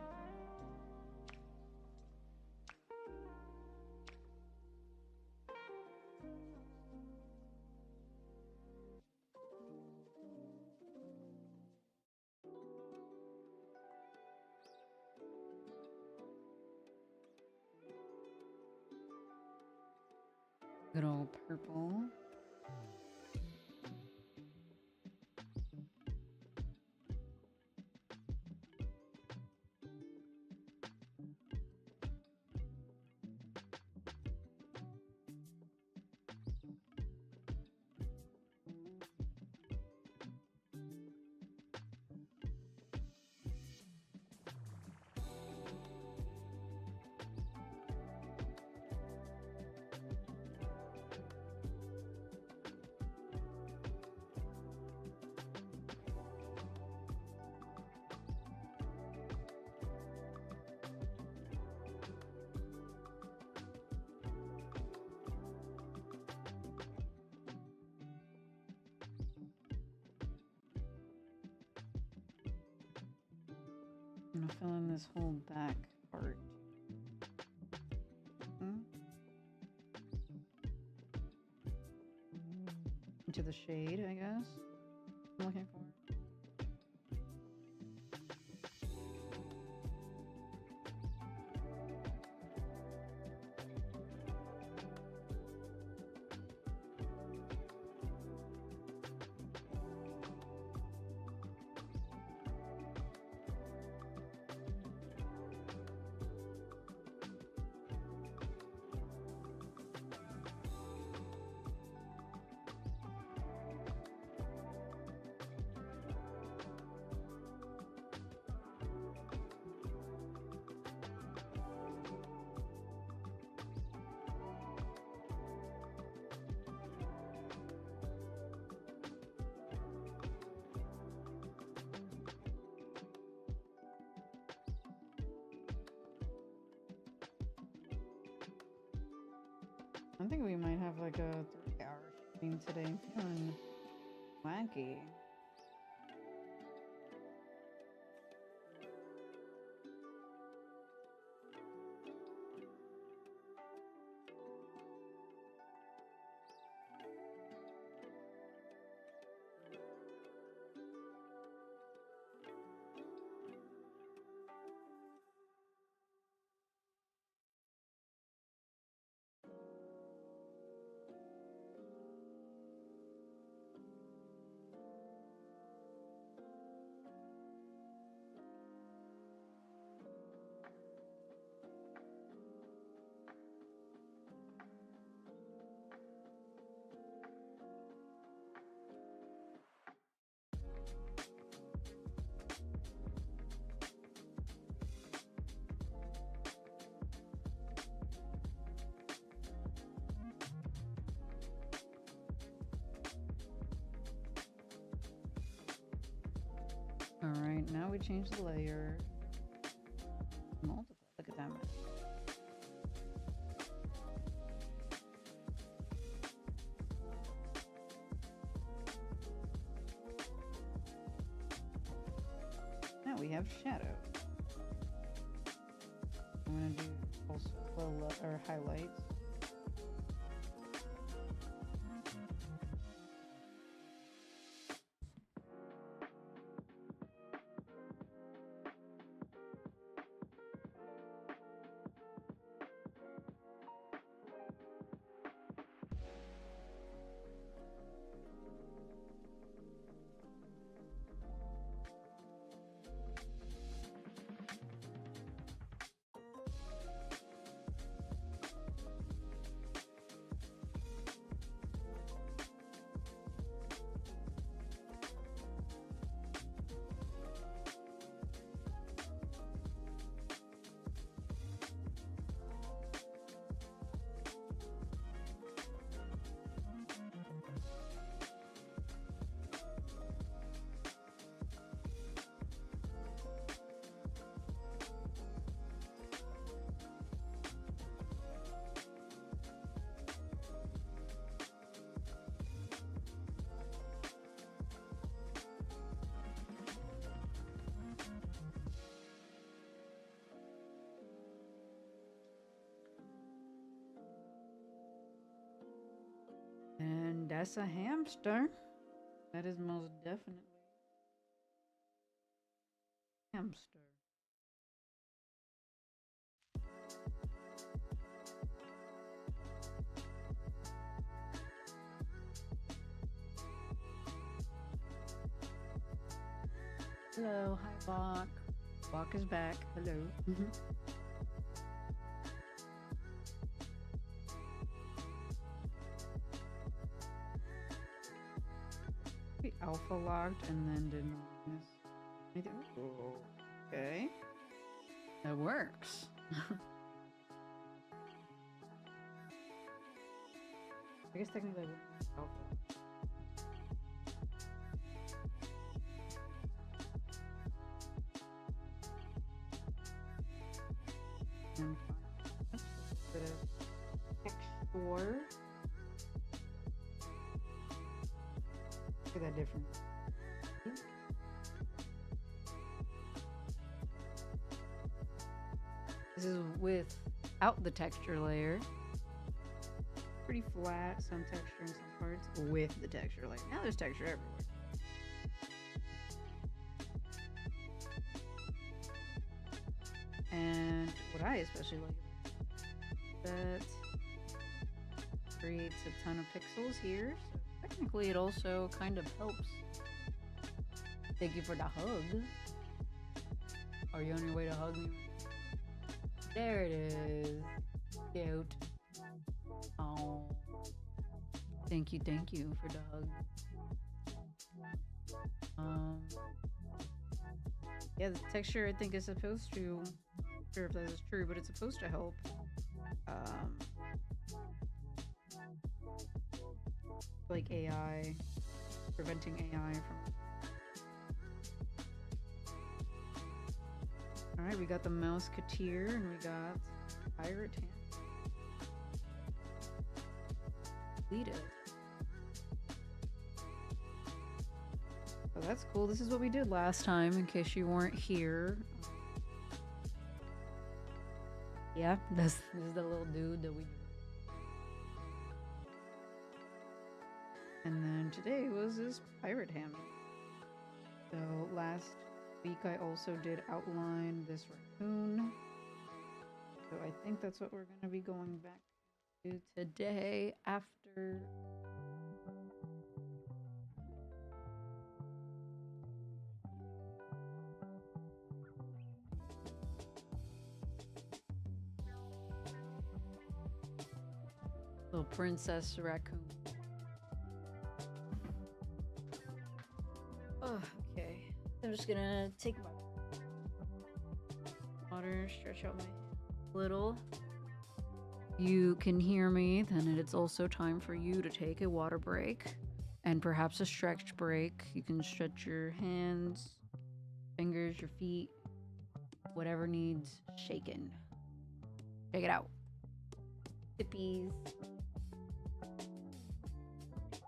Speaker 1: Good old purple. I'm gonna fill in this whole back part. Into the shade, I guess. I'm looking for. I think we might have like a 3-hour stream today. I'm feeling wacky. Alright, now we change the layer. Multiply. Look at that. Now we have shadow. I'm gonna do also or highlights. That's a hamster. That is most definitely hamster. Hello, hi Bach. Bach is back. Hello. We alpha locked and then did this. Okay. That works. I guess technically I wouldn't use alpha. And find a bit of texture. Look at that difference. This is without the texture layer. Pretty flat, some texture in some parts. With the texture layer. Now there's texture everywhere. And what I especially like that creates a ton of pixels here. So technically it also kind of helps. Thank you for the hug. Are you on your way to hug me? There it is. Cute. Oh. Thank you for the hug. Yeah, the texture I think is supposed to, not sure if that is true, but it's supposed to help like AI, preventing AI from. Alright, we got the Mouseketeer and we got Pirate Hand. Completed. Oh, that's cool. This is what we did last time, in case you weren't here. Yeah, this is the little dude that we. And then today was this pirate hammock. So last week I also did outline this raccoon. So I think that's what we're going to be going back to today after. Little princess raccoon. Oh, okay. I'm just gonna take my water, stretch out my hand a little. You can hear me, then it's also time for you to take a water break and perhaps a stretch break. You can stretch your hands, fingers, your feet, whatever needs shaken. Shake it out. Shippies.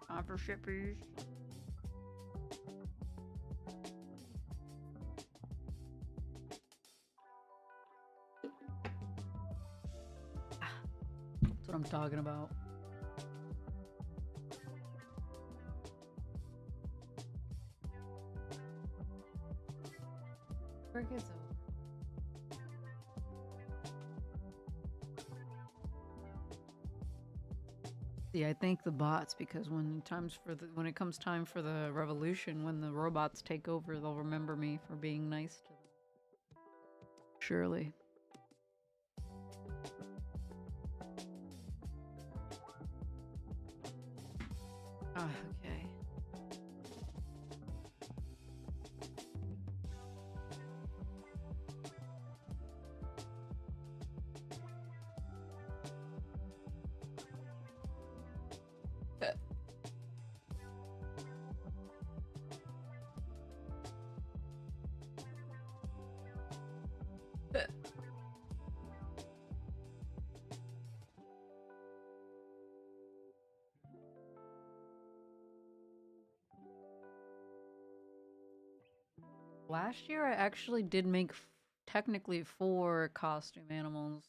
Speaker 1: Time for shippies. That's what I'm talking about. Work is over. See, I thank the bots because when it comes time for the revolution, when the robots take over, they'll remember me for being nice to them. Surely. Ah, okay. Last year, I actually did make technically 4 costume animals.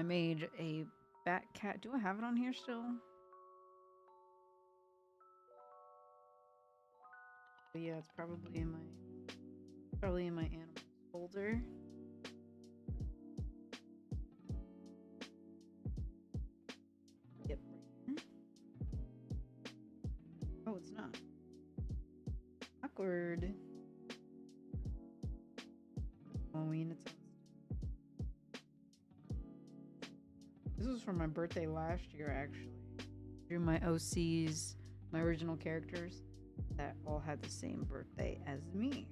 Speaker 1: I made a bat cat. Do I have it on here still? But yeah, it's probably in my animals folder. Yep, right here. Oh, it's not. Awkward. Halloween. It's This was for my birthday last year, actually. Drew my OCs, my original characters, that all had the same birthday as me.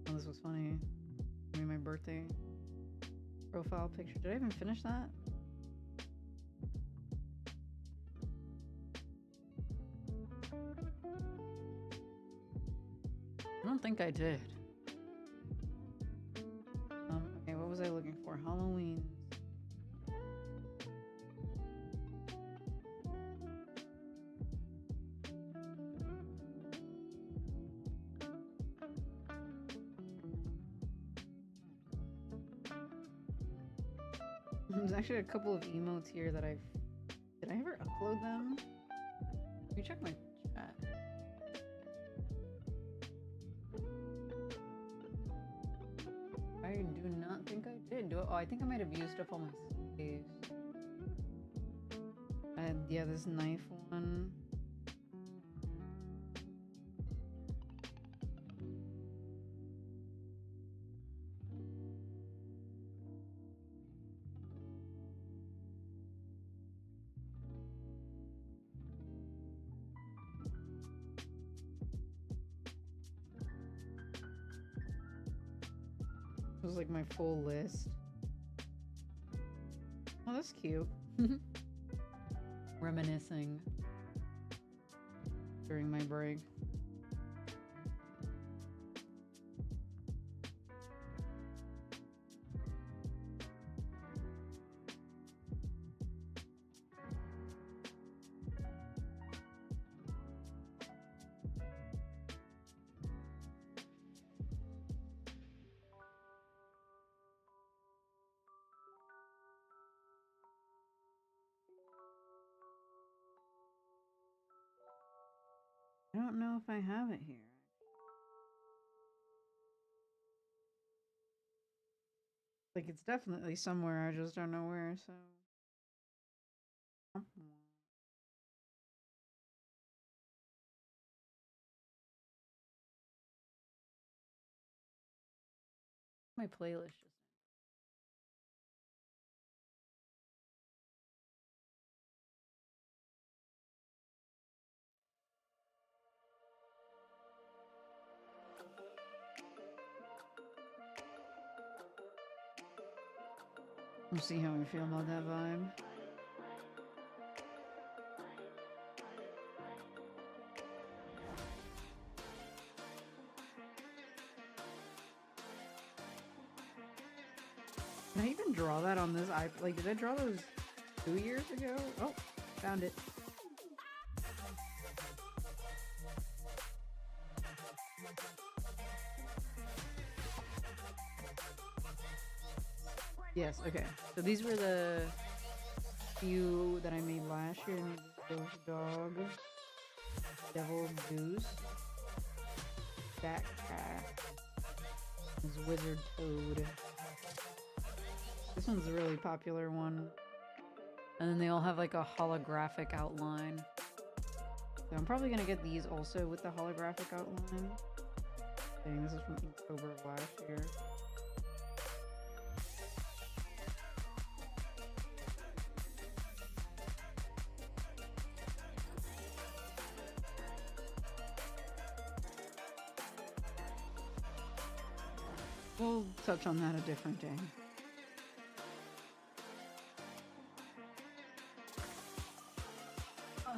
Speaker 1: Oh, this was funny. I mean, my birthday profile picture. Did I even finish that? I don't think I did. Okay, what was I looking for? Halloween. There's actually a couple of emotes here that Did I ever upload them? Let me check my chat. I do not think I did do it. Oh, I think I might have used up all my saves. Yeah, this knife one. It was like my full list. Oh, that's cute. Reminiscing during my break. I don't know if I have it here. Like, it's definitely somewhere, I just don't know where, so. My playlist just. We'll see how we feel about that vibe. Did I even draw that on this iPad? Like, did I draw those 2 years ago? Oh, found it. Yes, okay. So these were the few that I made last year. Ghost Dog, Devil Goose, Bat Cat, this Wizard Toad. This one's a really popular one. And then they all have like a holographic outline. So I'm probably gonna get these also with the holographic outline. Dang, this is from October of last year. We'll touch on that a different day. Oh, I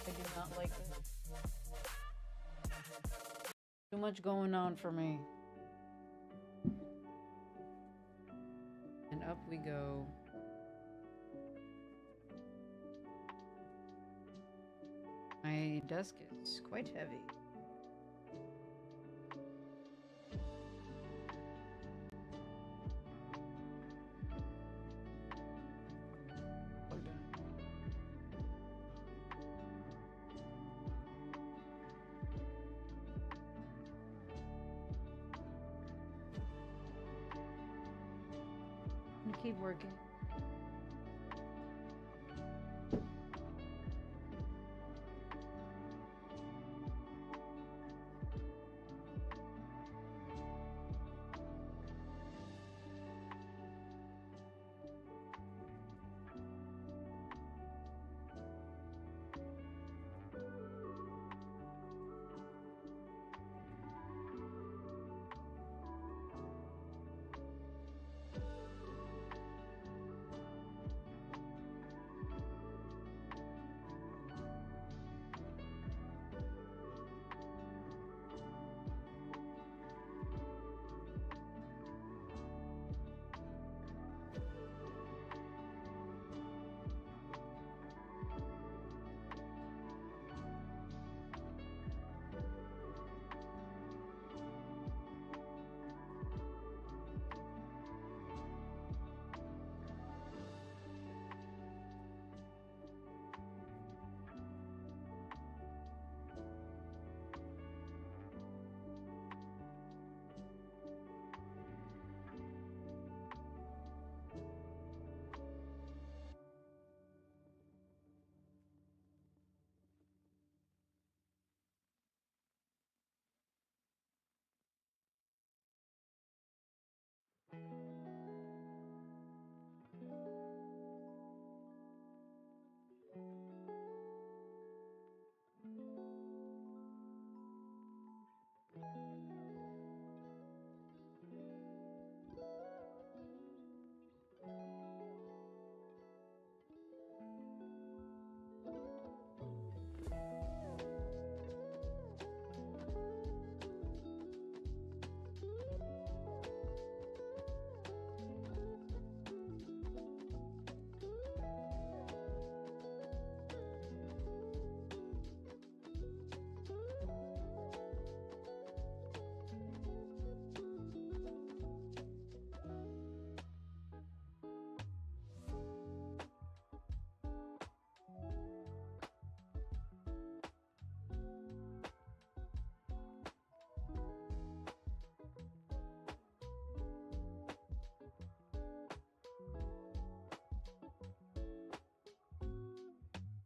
Speaker 1: do not like this. Too much going on for me. And up we go. I desk is quite heavy. And keep working.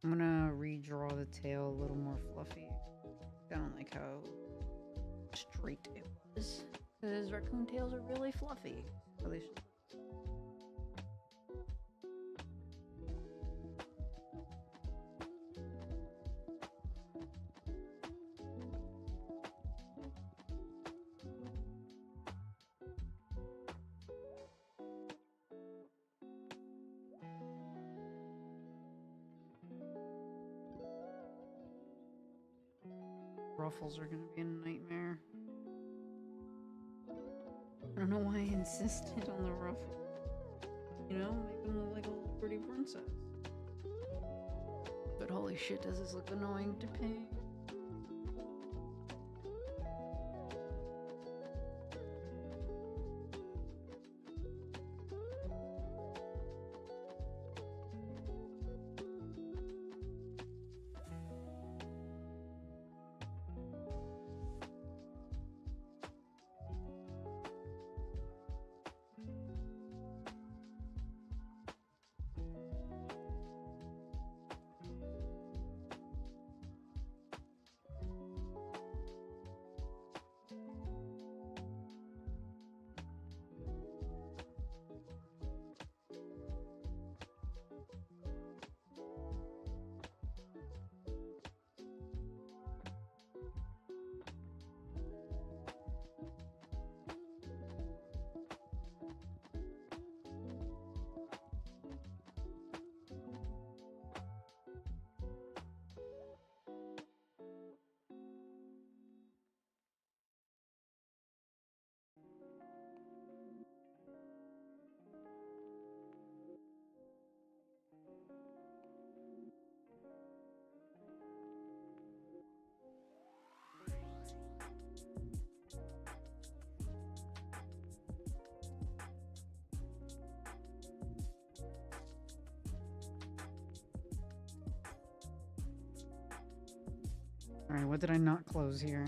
Speaker 1: I'm gonna redraw the tail a little more fluffy. I don't like how straight it was. Because raccoon tails are really fluffy. So they should. Ruffles are gonna be a nightmare. I don't know why I insisted on the ruffle. You know, make them look like a little pretty princess. But holy shit, does this look annoying to paint? Alright, what did I not close here?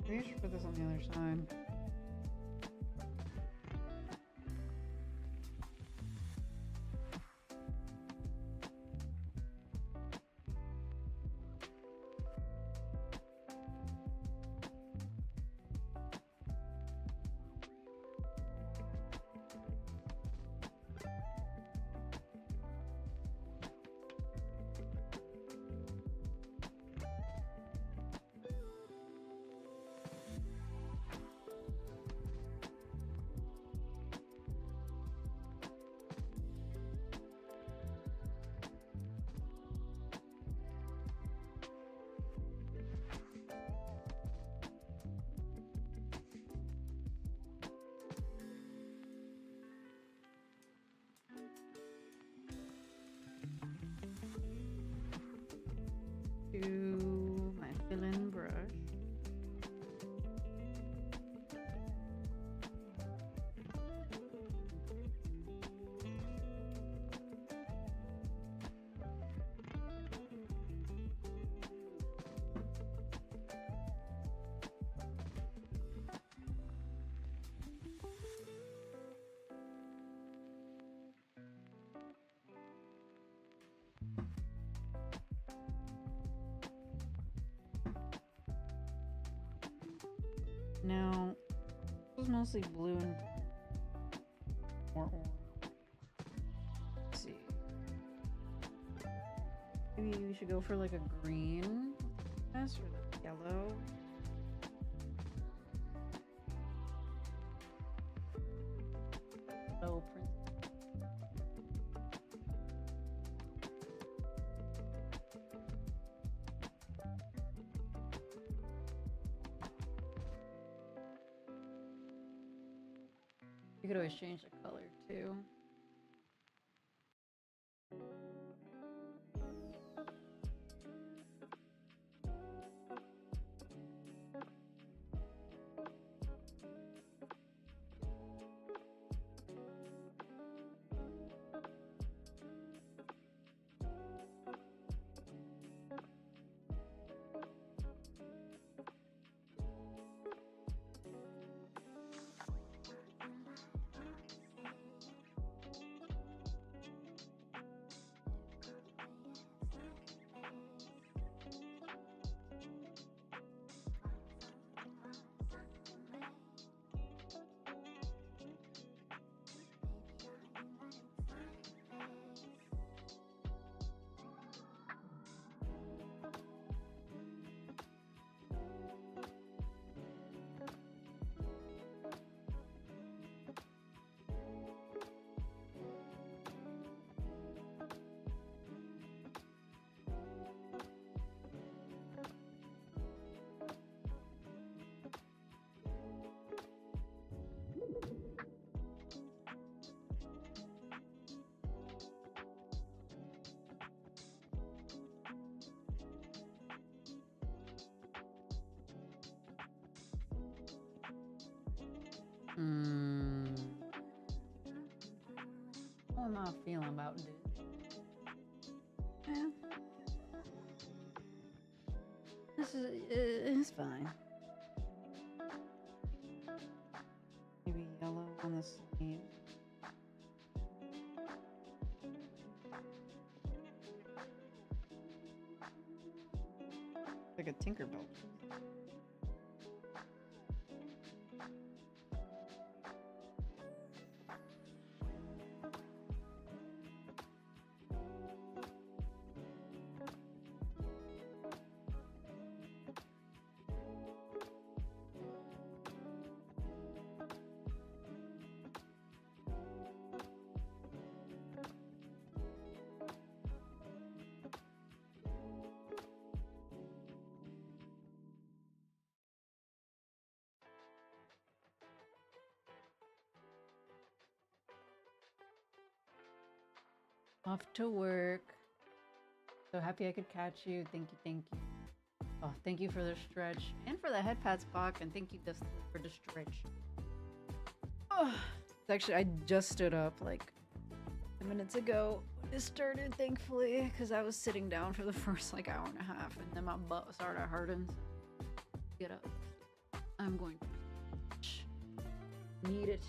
Speaker 1: Maybe I should put this on the other side. To my fill-in brush. Now, this was mostly blue and more orange. Let's see. Maybe we should go for like a green, yes, or the yellow. Oh, you could always change the color too. Hmm. How am I feeling about this? Yeah. This is it's fine. Maybe yellow on the sleeve. Like a Tinkerbell. Off to work. So happy I could catch you. Thank you, thank you. Oh, thank you for the stretch and for the head pats, Spock, and thank you Dustin for the stretch. Oh, actually, I just stood up like 10 minutes ago. It started, thankfully, because I was sitting down for the first like hour and a half, and then my butt started hurting. Get up. I'm going to need it.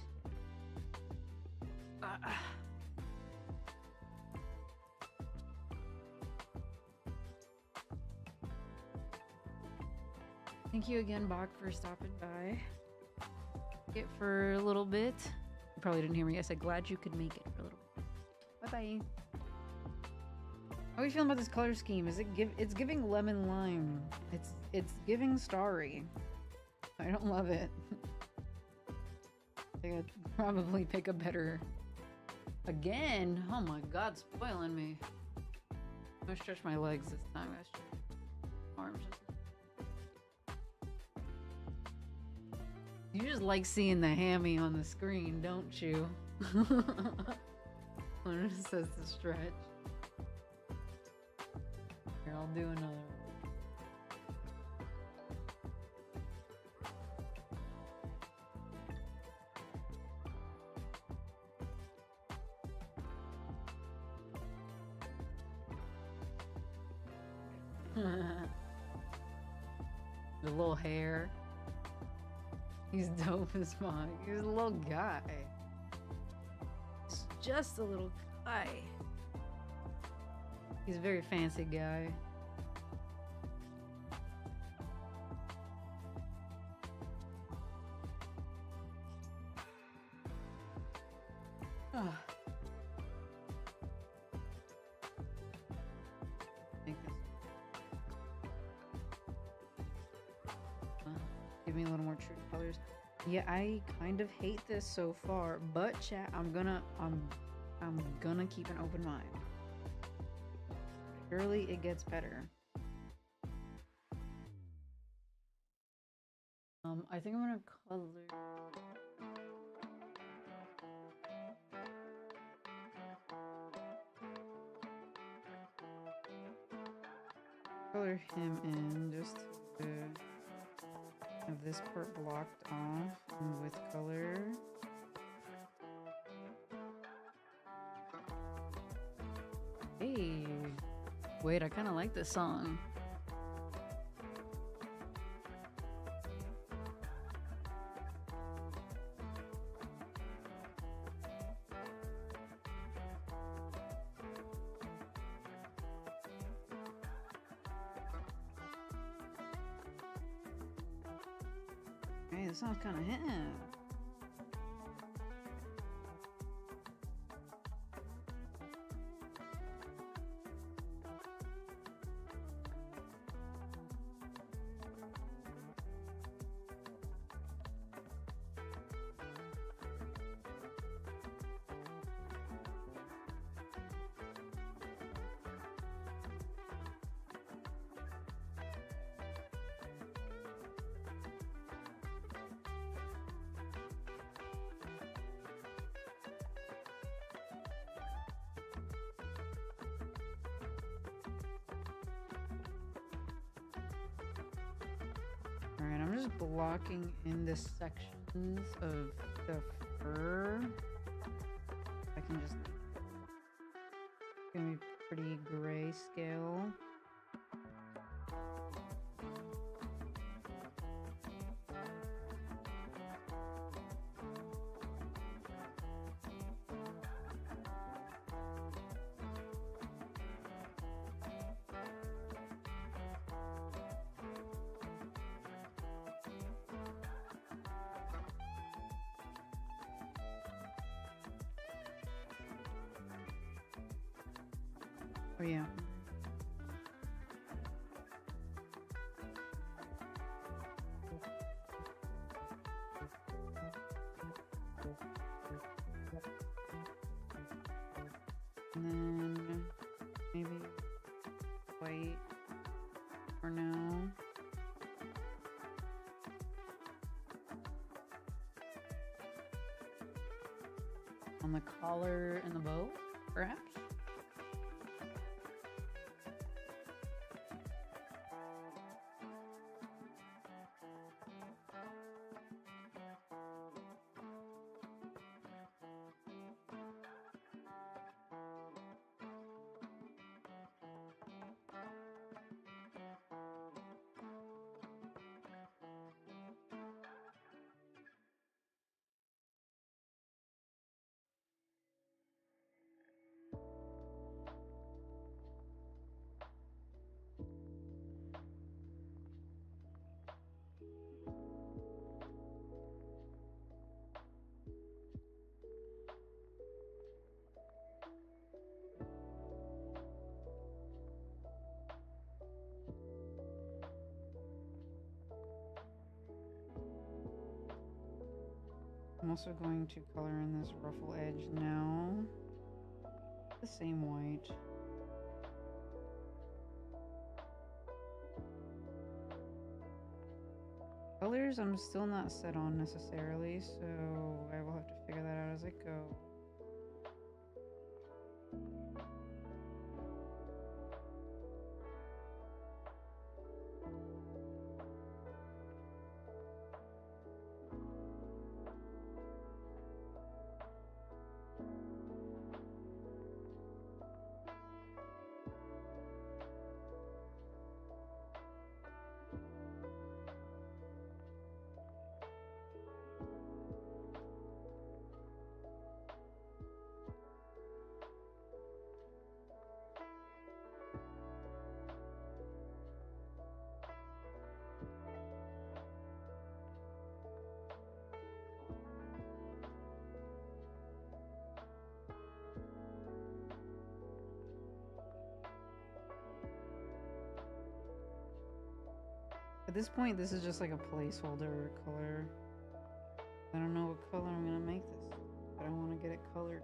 Speaker 1: Thank you again, Bach, for stopping by. It for a little bit. You probably didn't hear me. I said glad you could make it for a little bit. Bye-bye. How are you feeling about this color scheme? Is it it's giving lemon lime. It's giving starry. I don't love it. I could probably pick a better. Again? Oh my god, spoiling me. I'm gonna stretch my legs this time. I stretch arms. You just like seeing the hammy on the screen, don't you? When it says to stretch. Here, I'll do another one. The little hair. He's dope as fuck. He's a little guy. He's just a little guy. He's a very fancy guy. Oh. I think this. Give me a little more true colors. Yeah, I kind of hate this so far, but chat, I'm gonna keep an open mind. Surely it gets better. I think I'm gonna color him in just to have this part blocked off and with color. Hey, wait, I kind of like this song. Hey, this song's kind of hitting. Alright, I'm just blocking in this section of the fur. I can just, it's gonna be pretty grayscale. Oh yeah. And then maybe white for now. On the collar and the bow, perhaps? I'm also going to color in this ruffle edge now. The same white. Colors I'm still not set on necessarily, so I will have to figure that out as I go. At this point, this is just like a placeholder color. I don't know what color I'm gonna make this. I don't want to get it colored.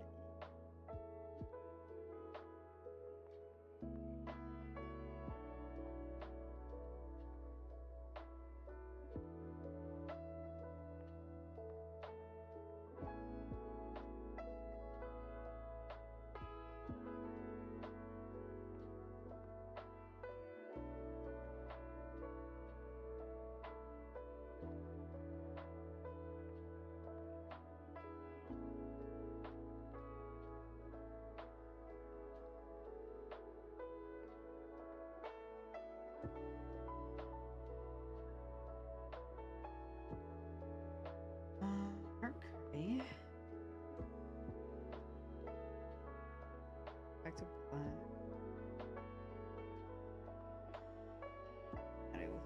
Speaker 1: Okay. Back to black. Add it with-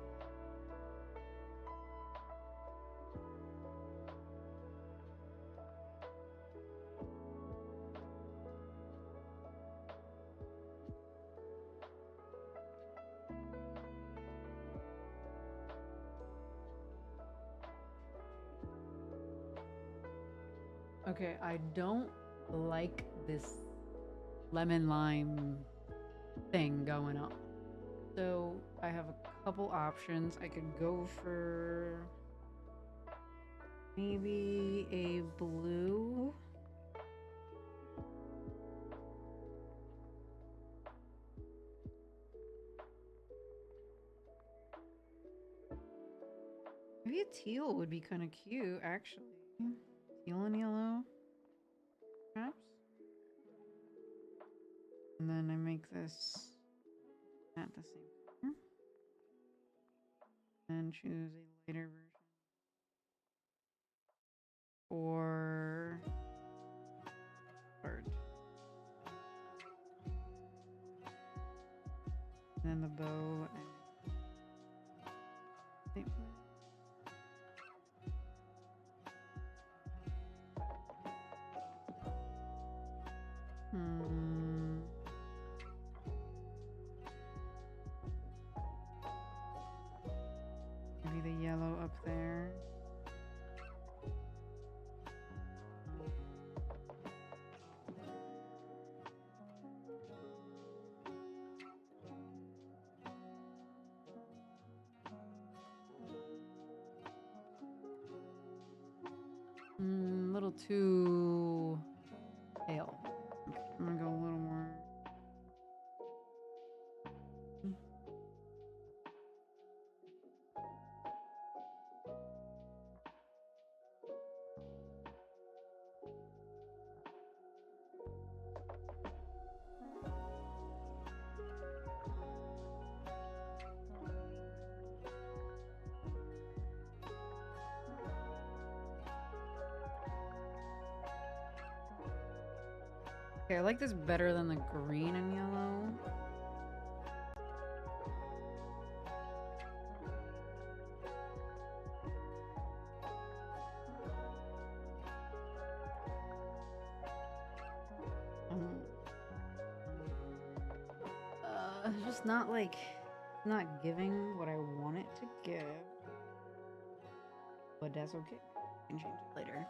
Speaker 1: Okay, I don't like this lemon lime thing going on. So I have a couple options. I could go for maybe a blue. Maybe a teal would be kind of cute, actually. Teal and yellow, perhaps. And then I make this at the same color. And choose a lighter version for art. And then the bow and maybe the yellow up there. A little too pale. I'm gonna go a little more. Okay, I like this better than the green and yellow. It's just not like, not giving what I want it to give. But that's okay. I can change it later.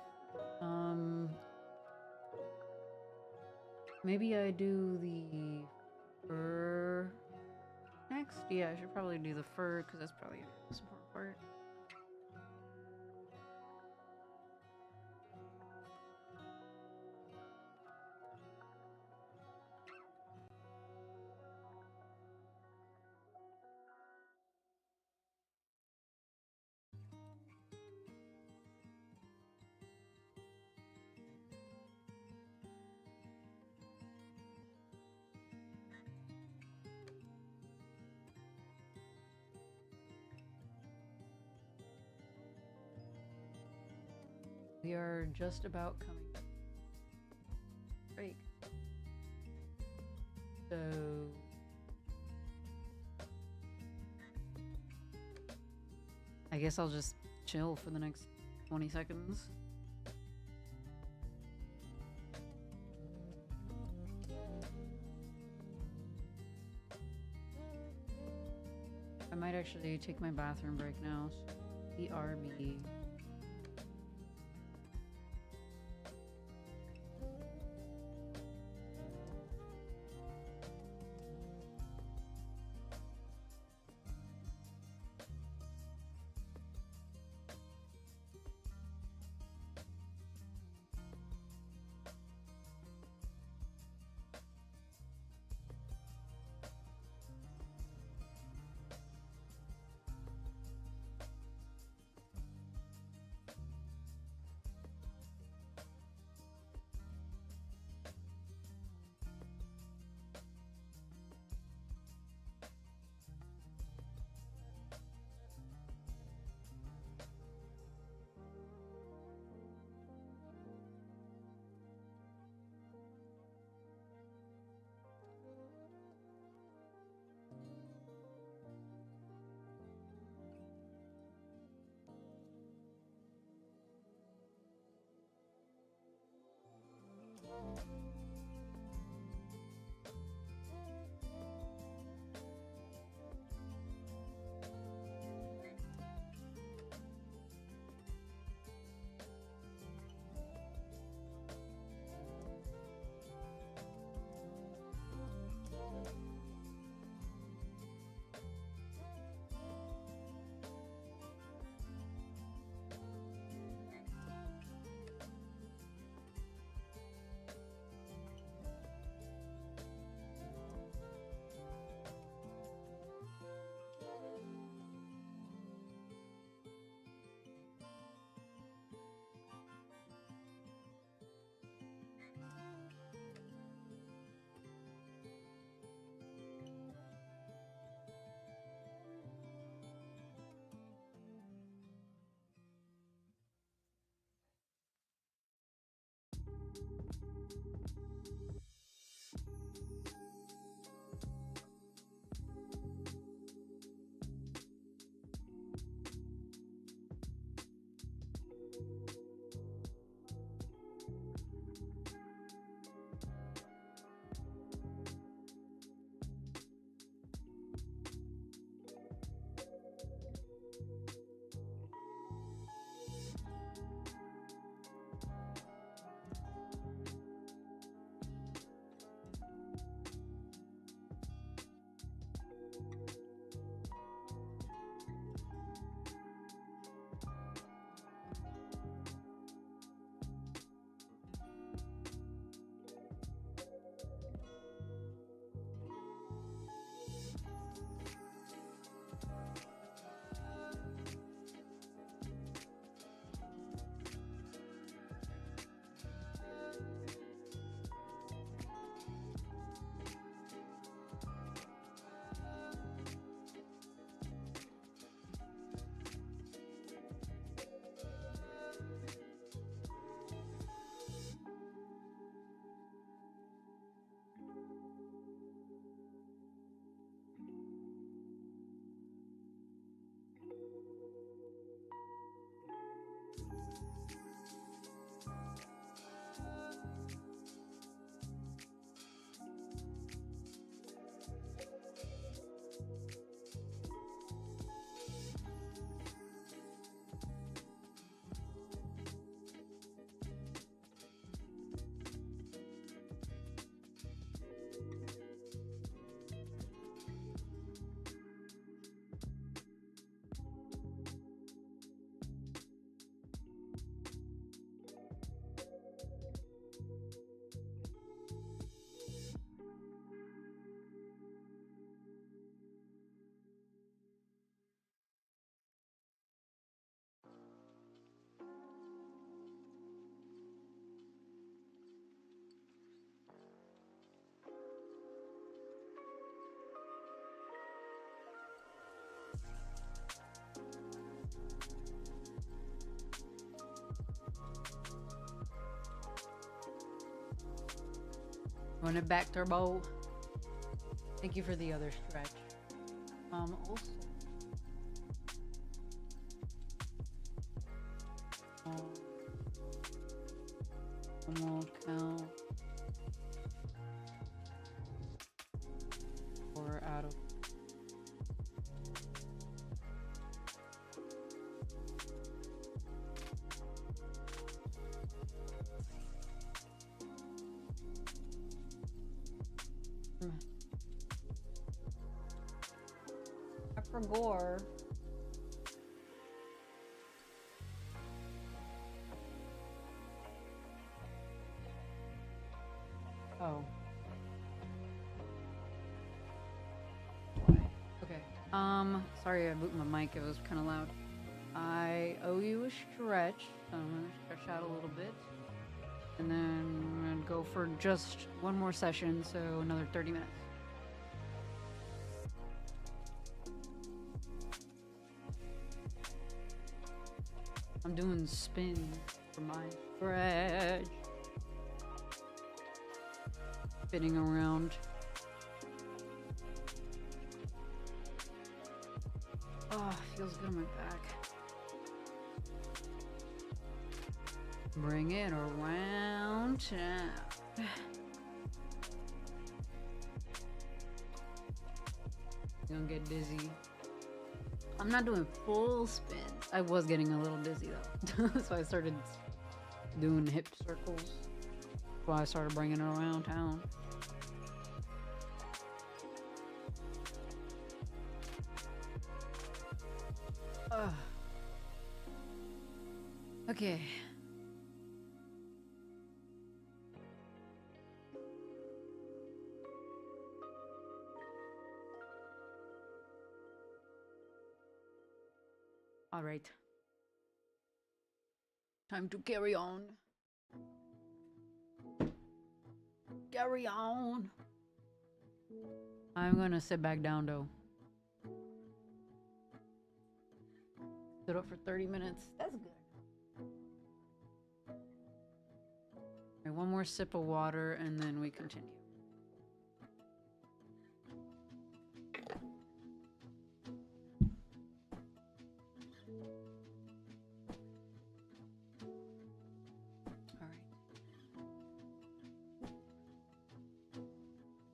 Speaker 1: Maybe I do the fur next. Yeah, I should probably do the fur because that's probably the most important part. We are just about coming break. So I guess I'll just chill for the next 20 seconds. I might actually take my bathroom break now. BRB. Run it back, Turbo. Thank you for the other stretch. Also, one count. 4 out of. For gore. Oh. Okay. Sorry I booted my mic. It was kind of loud. I owe you a stretch. So I'm gonna stretch out a little bit, and then I'm gonna go for just one more session. So another 30 minutes. I'm doing spin for my stretch. Spinning around. Oh, feels good on my back. Bring it around town. You're gonna get dizzy. I'm not doing full spins. I was getting a little dizzy though. So I started doing hip circles. That's why I started bringing it around town. Okay. All right. Time to carry on. Carry on. I'm gonna sit back down though. Sit up for 30 minutes. That's good. All right, one more sip of water and then we continue.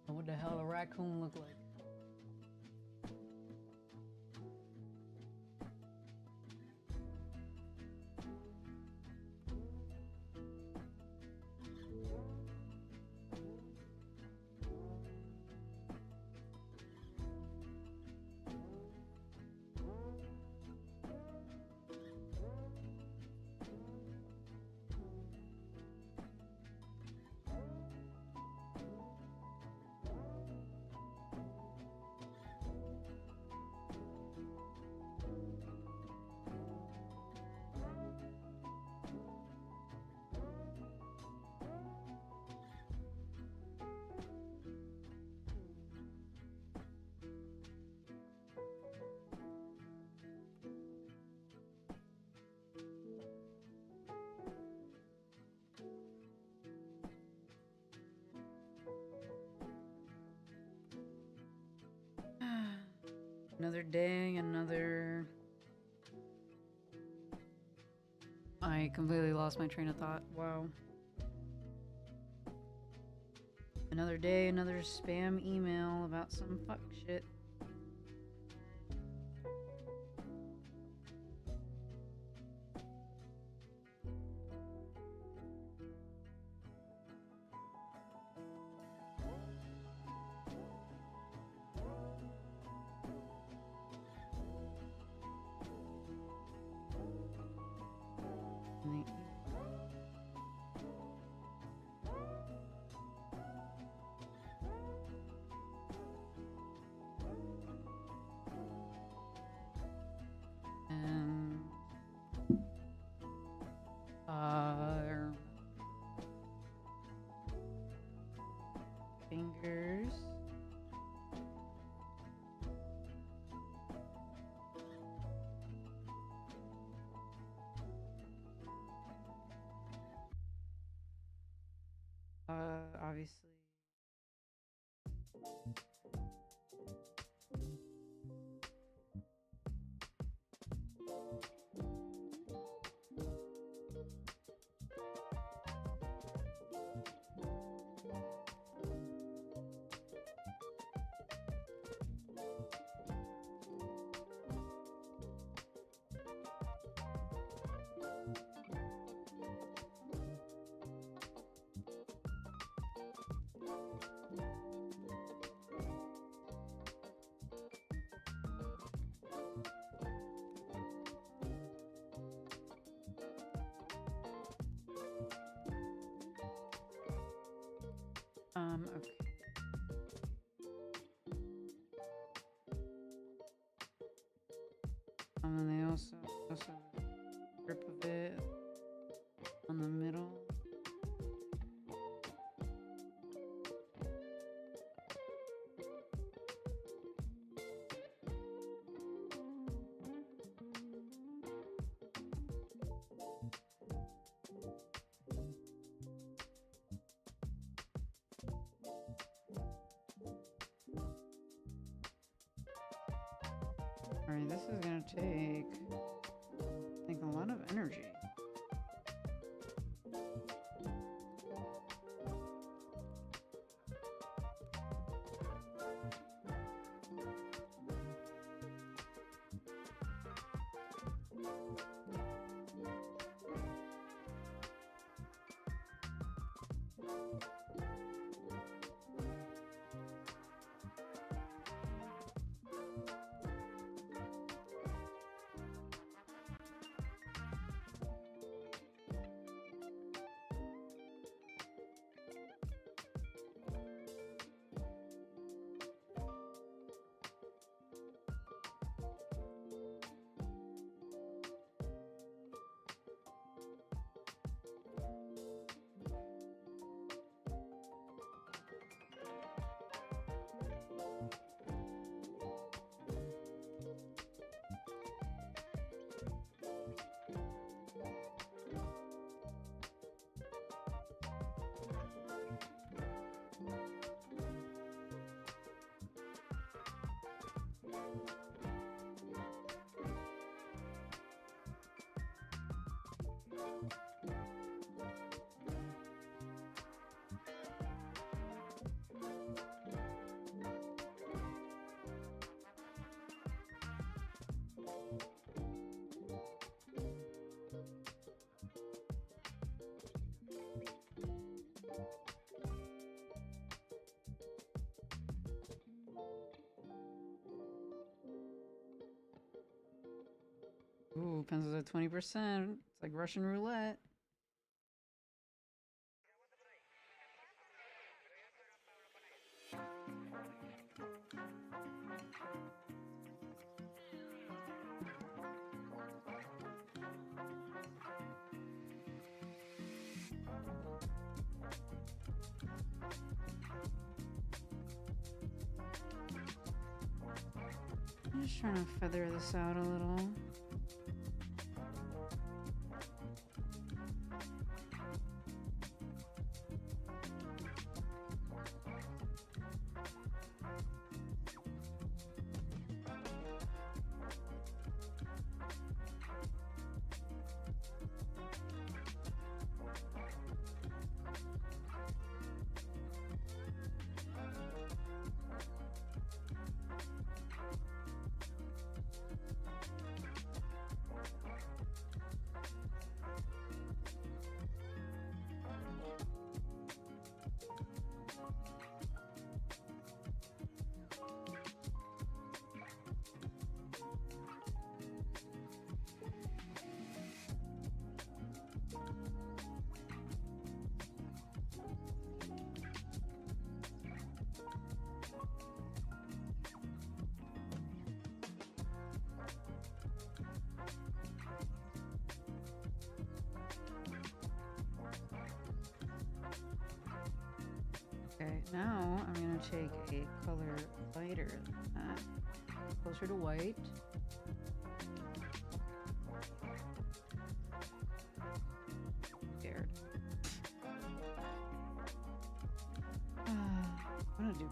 Speaker 1: What the hell a raccoon look like? Another day, another... I completely lost my train of thought. Wow. Another day, another spam email about some fuck shit. Fingers. Obviously Okay. And they also strip of it on the middle. Alright, this is gonna take, I think, a lot of energy. Ooh, pencils at 20%. It's like Russian roulette. I'm just trying to feather this out a little. Okay, now I'm gonna take a color lighter than that, closer to white. Scared. I'm gonna do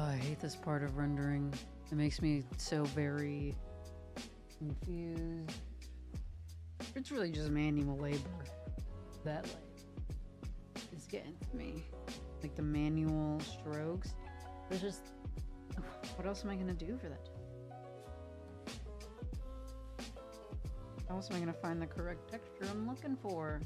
Speaker 1: Oh, I hate this part of rendering. It makes me so very confused. It's really just manual labor that is getting to me. Like the manual strokes. There's just what else am I gonna do for that? How else am I gonna find the correct texture I'm looking for?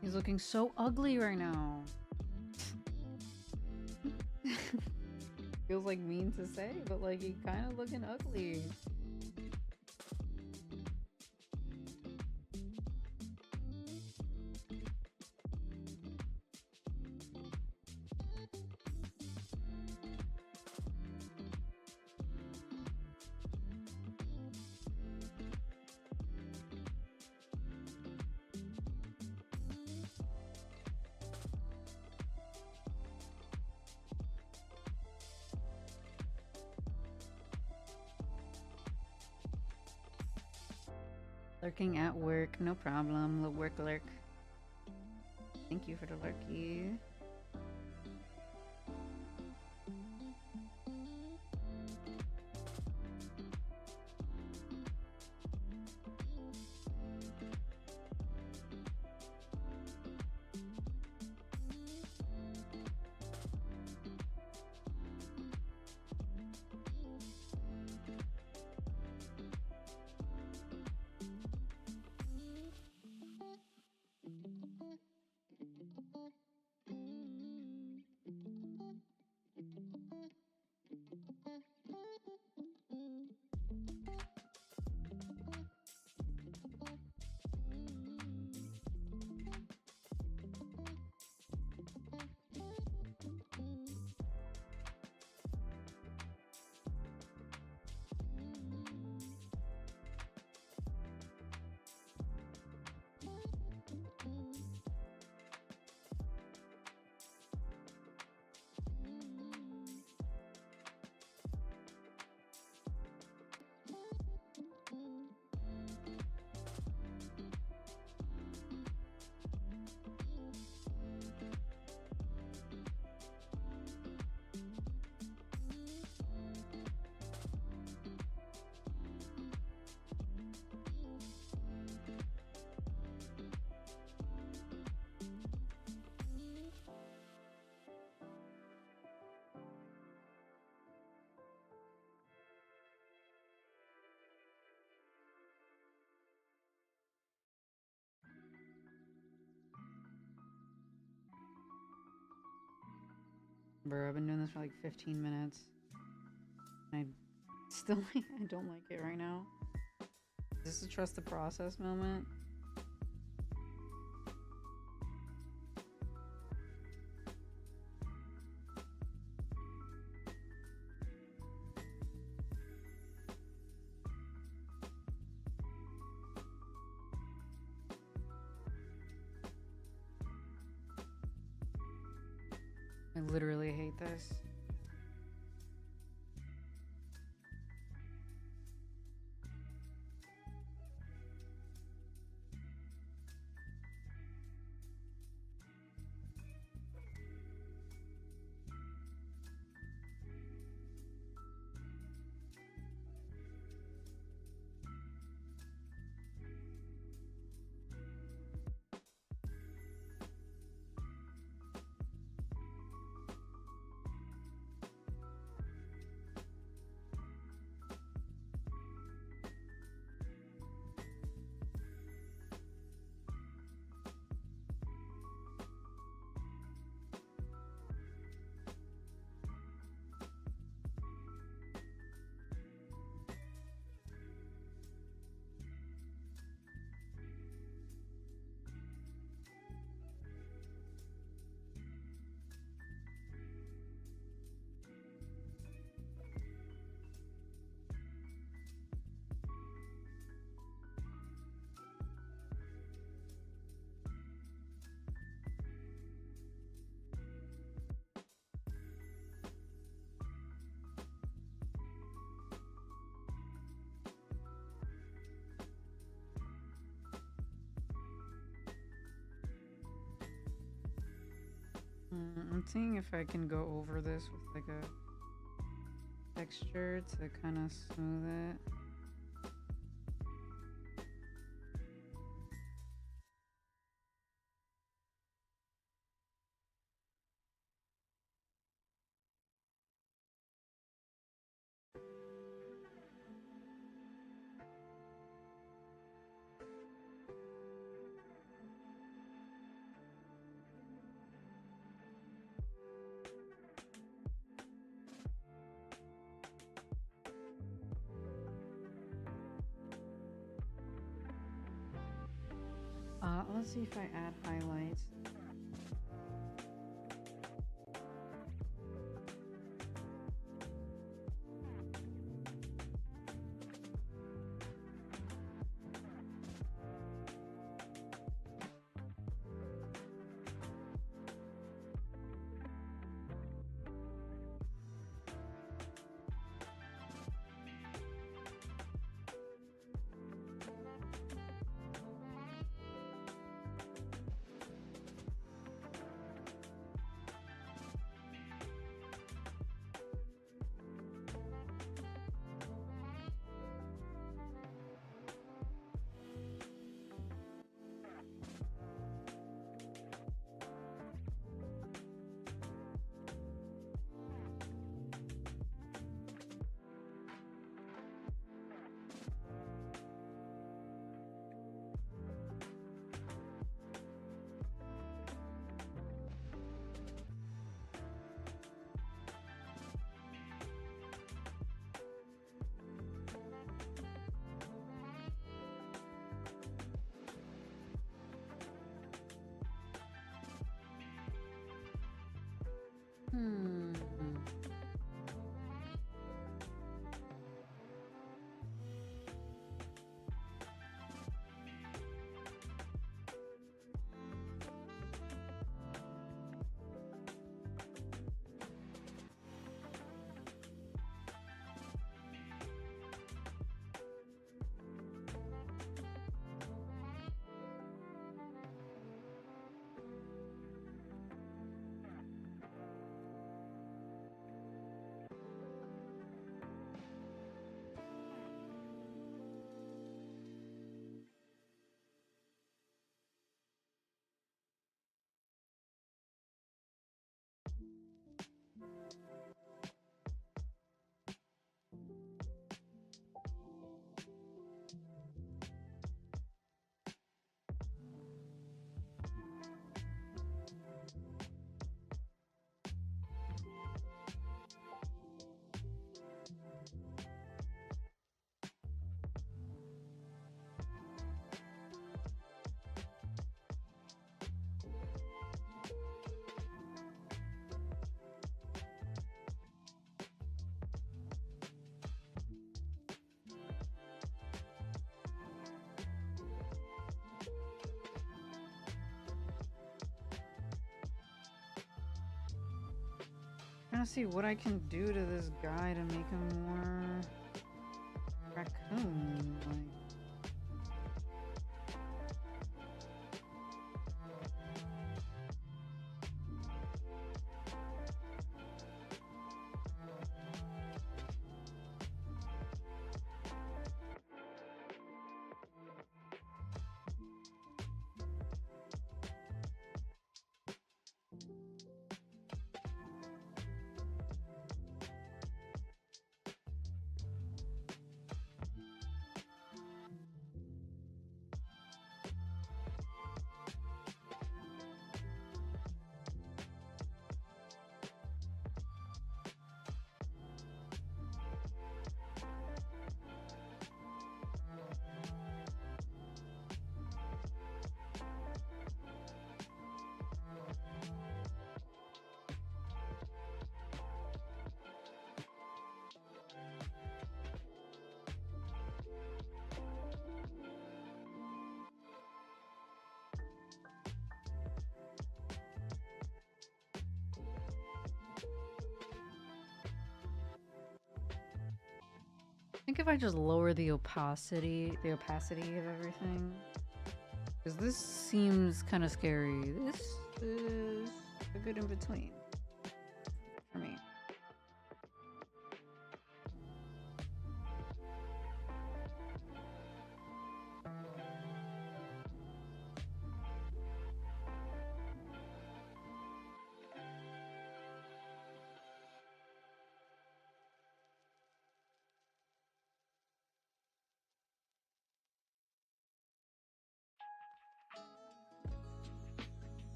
Speaker 1: He's looking so ugly right now. Feels like mean to say, but like he kind of looking ugly. Lurking at work, no problem. The work lurk. Thank you for the lurky. Bro, I've been doing this for like 15 minutes. I still I don't like it right now. Is this a trust the process moment? I literally hate this. seeing if I can go over this with like a texture to kind of smooth it. Let's see if I add highlights. Hmm. Trying to see what I can do to this guy to make him more raccoon like. I think if I just lower the opacity of everything, because this seems kind of scary. This is a good in between.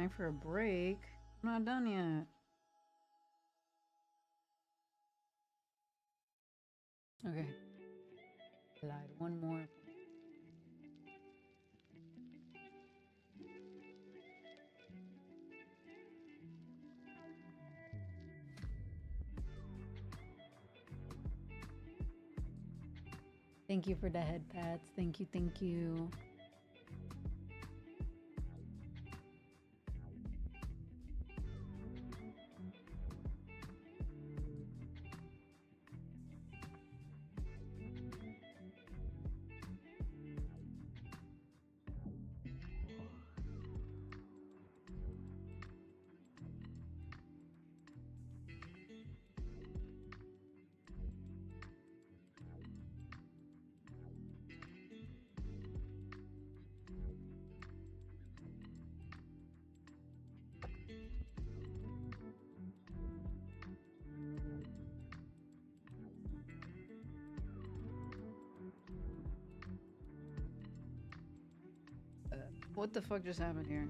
Speaker 1: time for a break. I'm not done yet. Okay. Lied. One more. Thank you for the head pats. Thank you, thank you. What the fuck just happened here?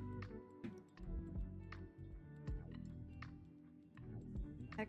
Speaker 1: Heck.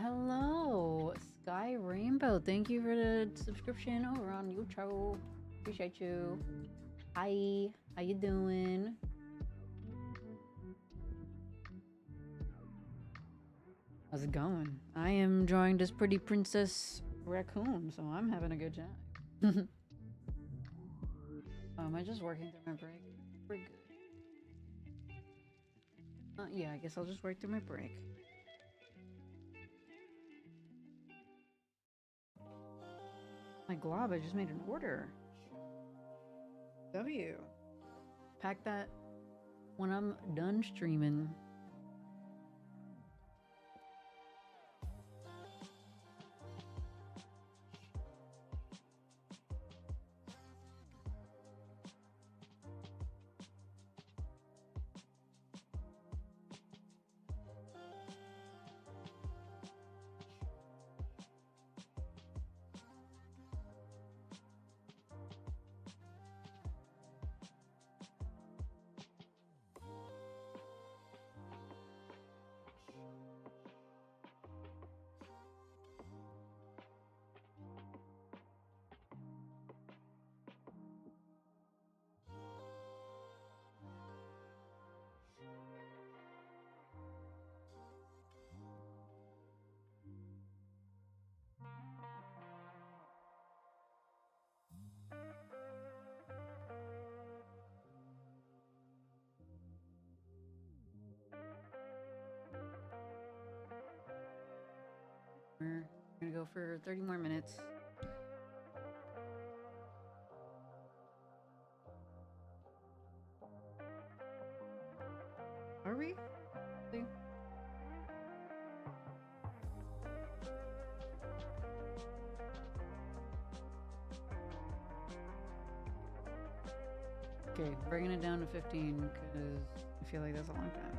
Speaker 1: Hello, Sky Rainbow. Thank you for the subscription over on YouTube. Appreciate you. Hi, how you doing? How's it going? I am drawing this pretty princess raccoon, so I'm having a good time. Am I just working through my break? We're good. Yeah, I guess I'll just work through my break. My glob, I just made an order. W. Pack that when I'm done streaming. We're gonna go for 30 more minutes. Are we? Okay, bringing it down to 15 because I feel like that's a long time.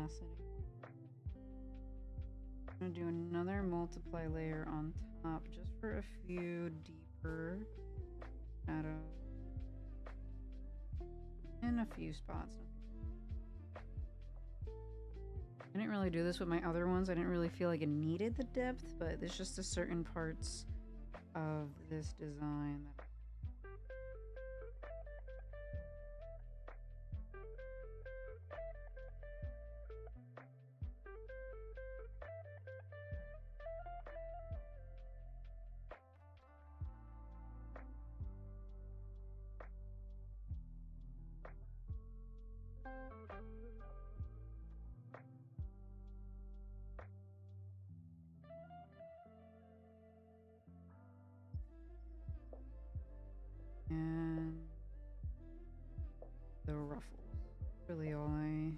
Speaker 1: opacity. I'm gonna do another multiply layer on top just for a few deeper shadows in a few spots. I didn't really do this with my other ones. I didn't really feel like it needed the depth, but there's just a certain parts of this design that and the ruffles. Really all I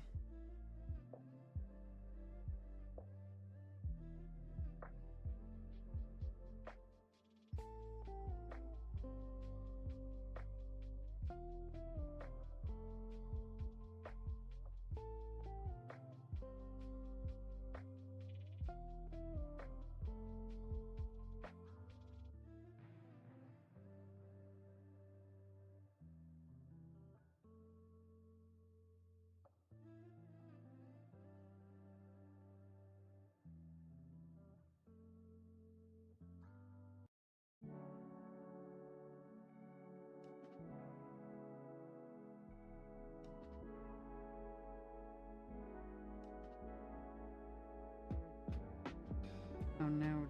Speaker 1: oh no.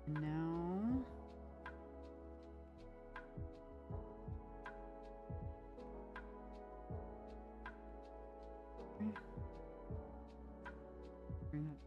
Speaker 1: And now bring up.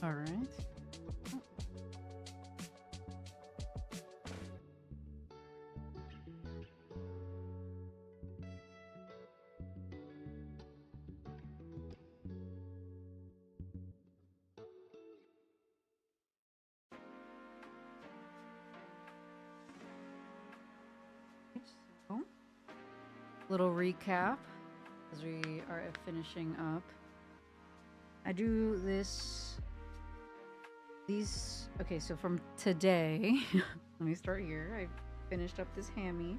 Speaker 1: All right. So, little recap as we are finishing up. I do this. These. Okay, so from today, let me start here. I finished up this hammy.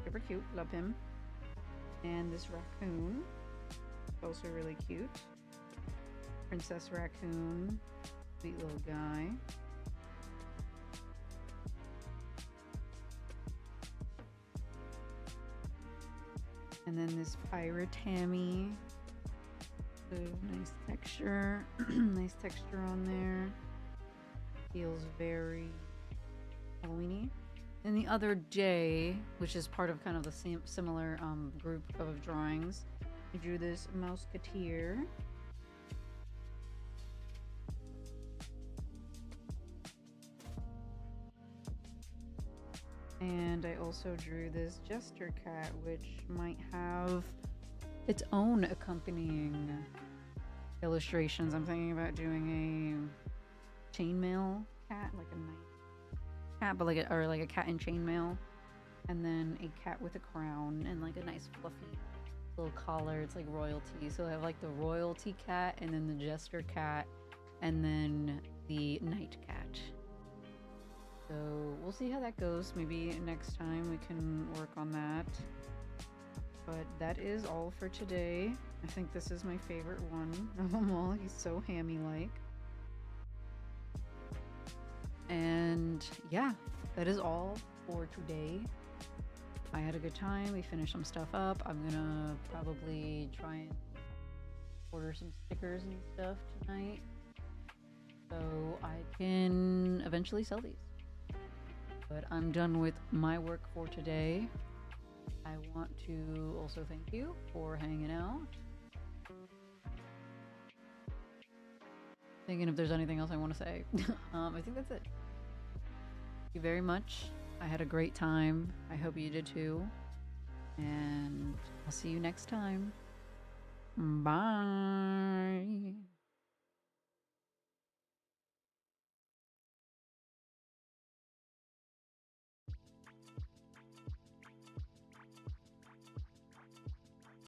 Speaker 1: Super cute. Love him. And this raccoon. Also really cute. Princess raccoon. Sweet little guy. And then this pirate hammy. So nice texture. Nice texture on there. Feels very Halloweeny. And the other day, which is part of kind of the same similar group of drawings, I drew this Mouseketeer. And I also drew this Jester cat, which might have its own accompanying illustrations. I'm thinking about doing a chainmail cat, like a nice cat, but like a cat in chainmail, and then a cat with a crown and like a nice fluffy little collar. It's like royalty. So I have like the royalty cat, and then the jester cat, and then the knight cat. So we'll see how that goes. Maybe next time we can work on that. But that is all for today. I think this is my favorite one of them all. He's so hammy-like. And yeah, that is all for today. I had a good time. We finished some stuff up. I'm gonna probably try and order some stickers and stuff tonight, so I can eventually sell these. But I'm done with my work for today. I want to also thank you for hanging out. Thinking if there's anything else I want to say. I think that's it. Thank you very much. I had a great time. I hope you did too. And I'll see you next time. Bye.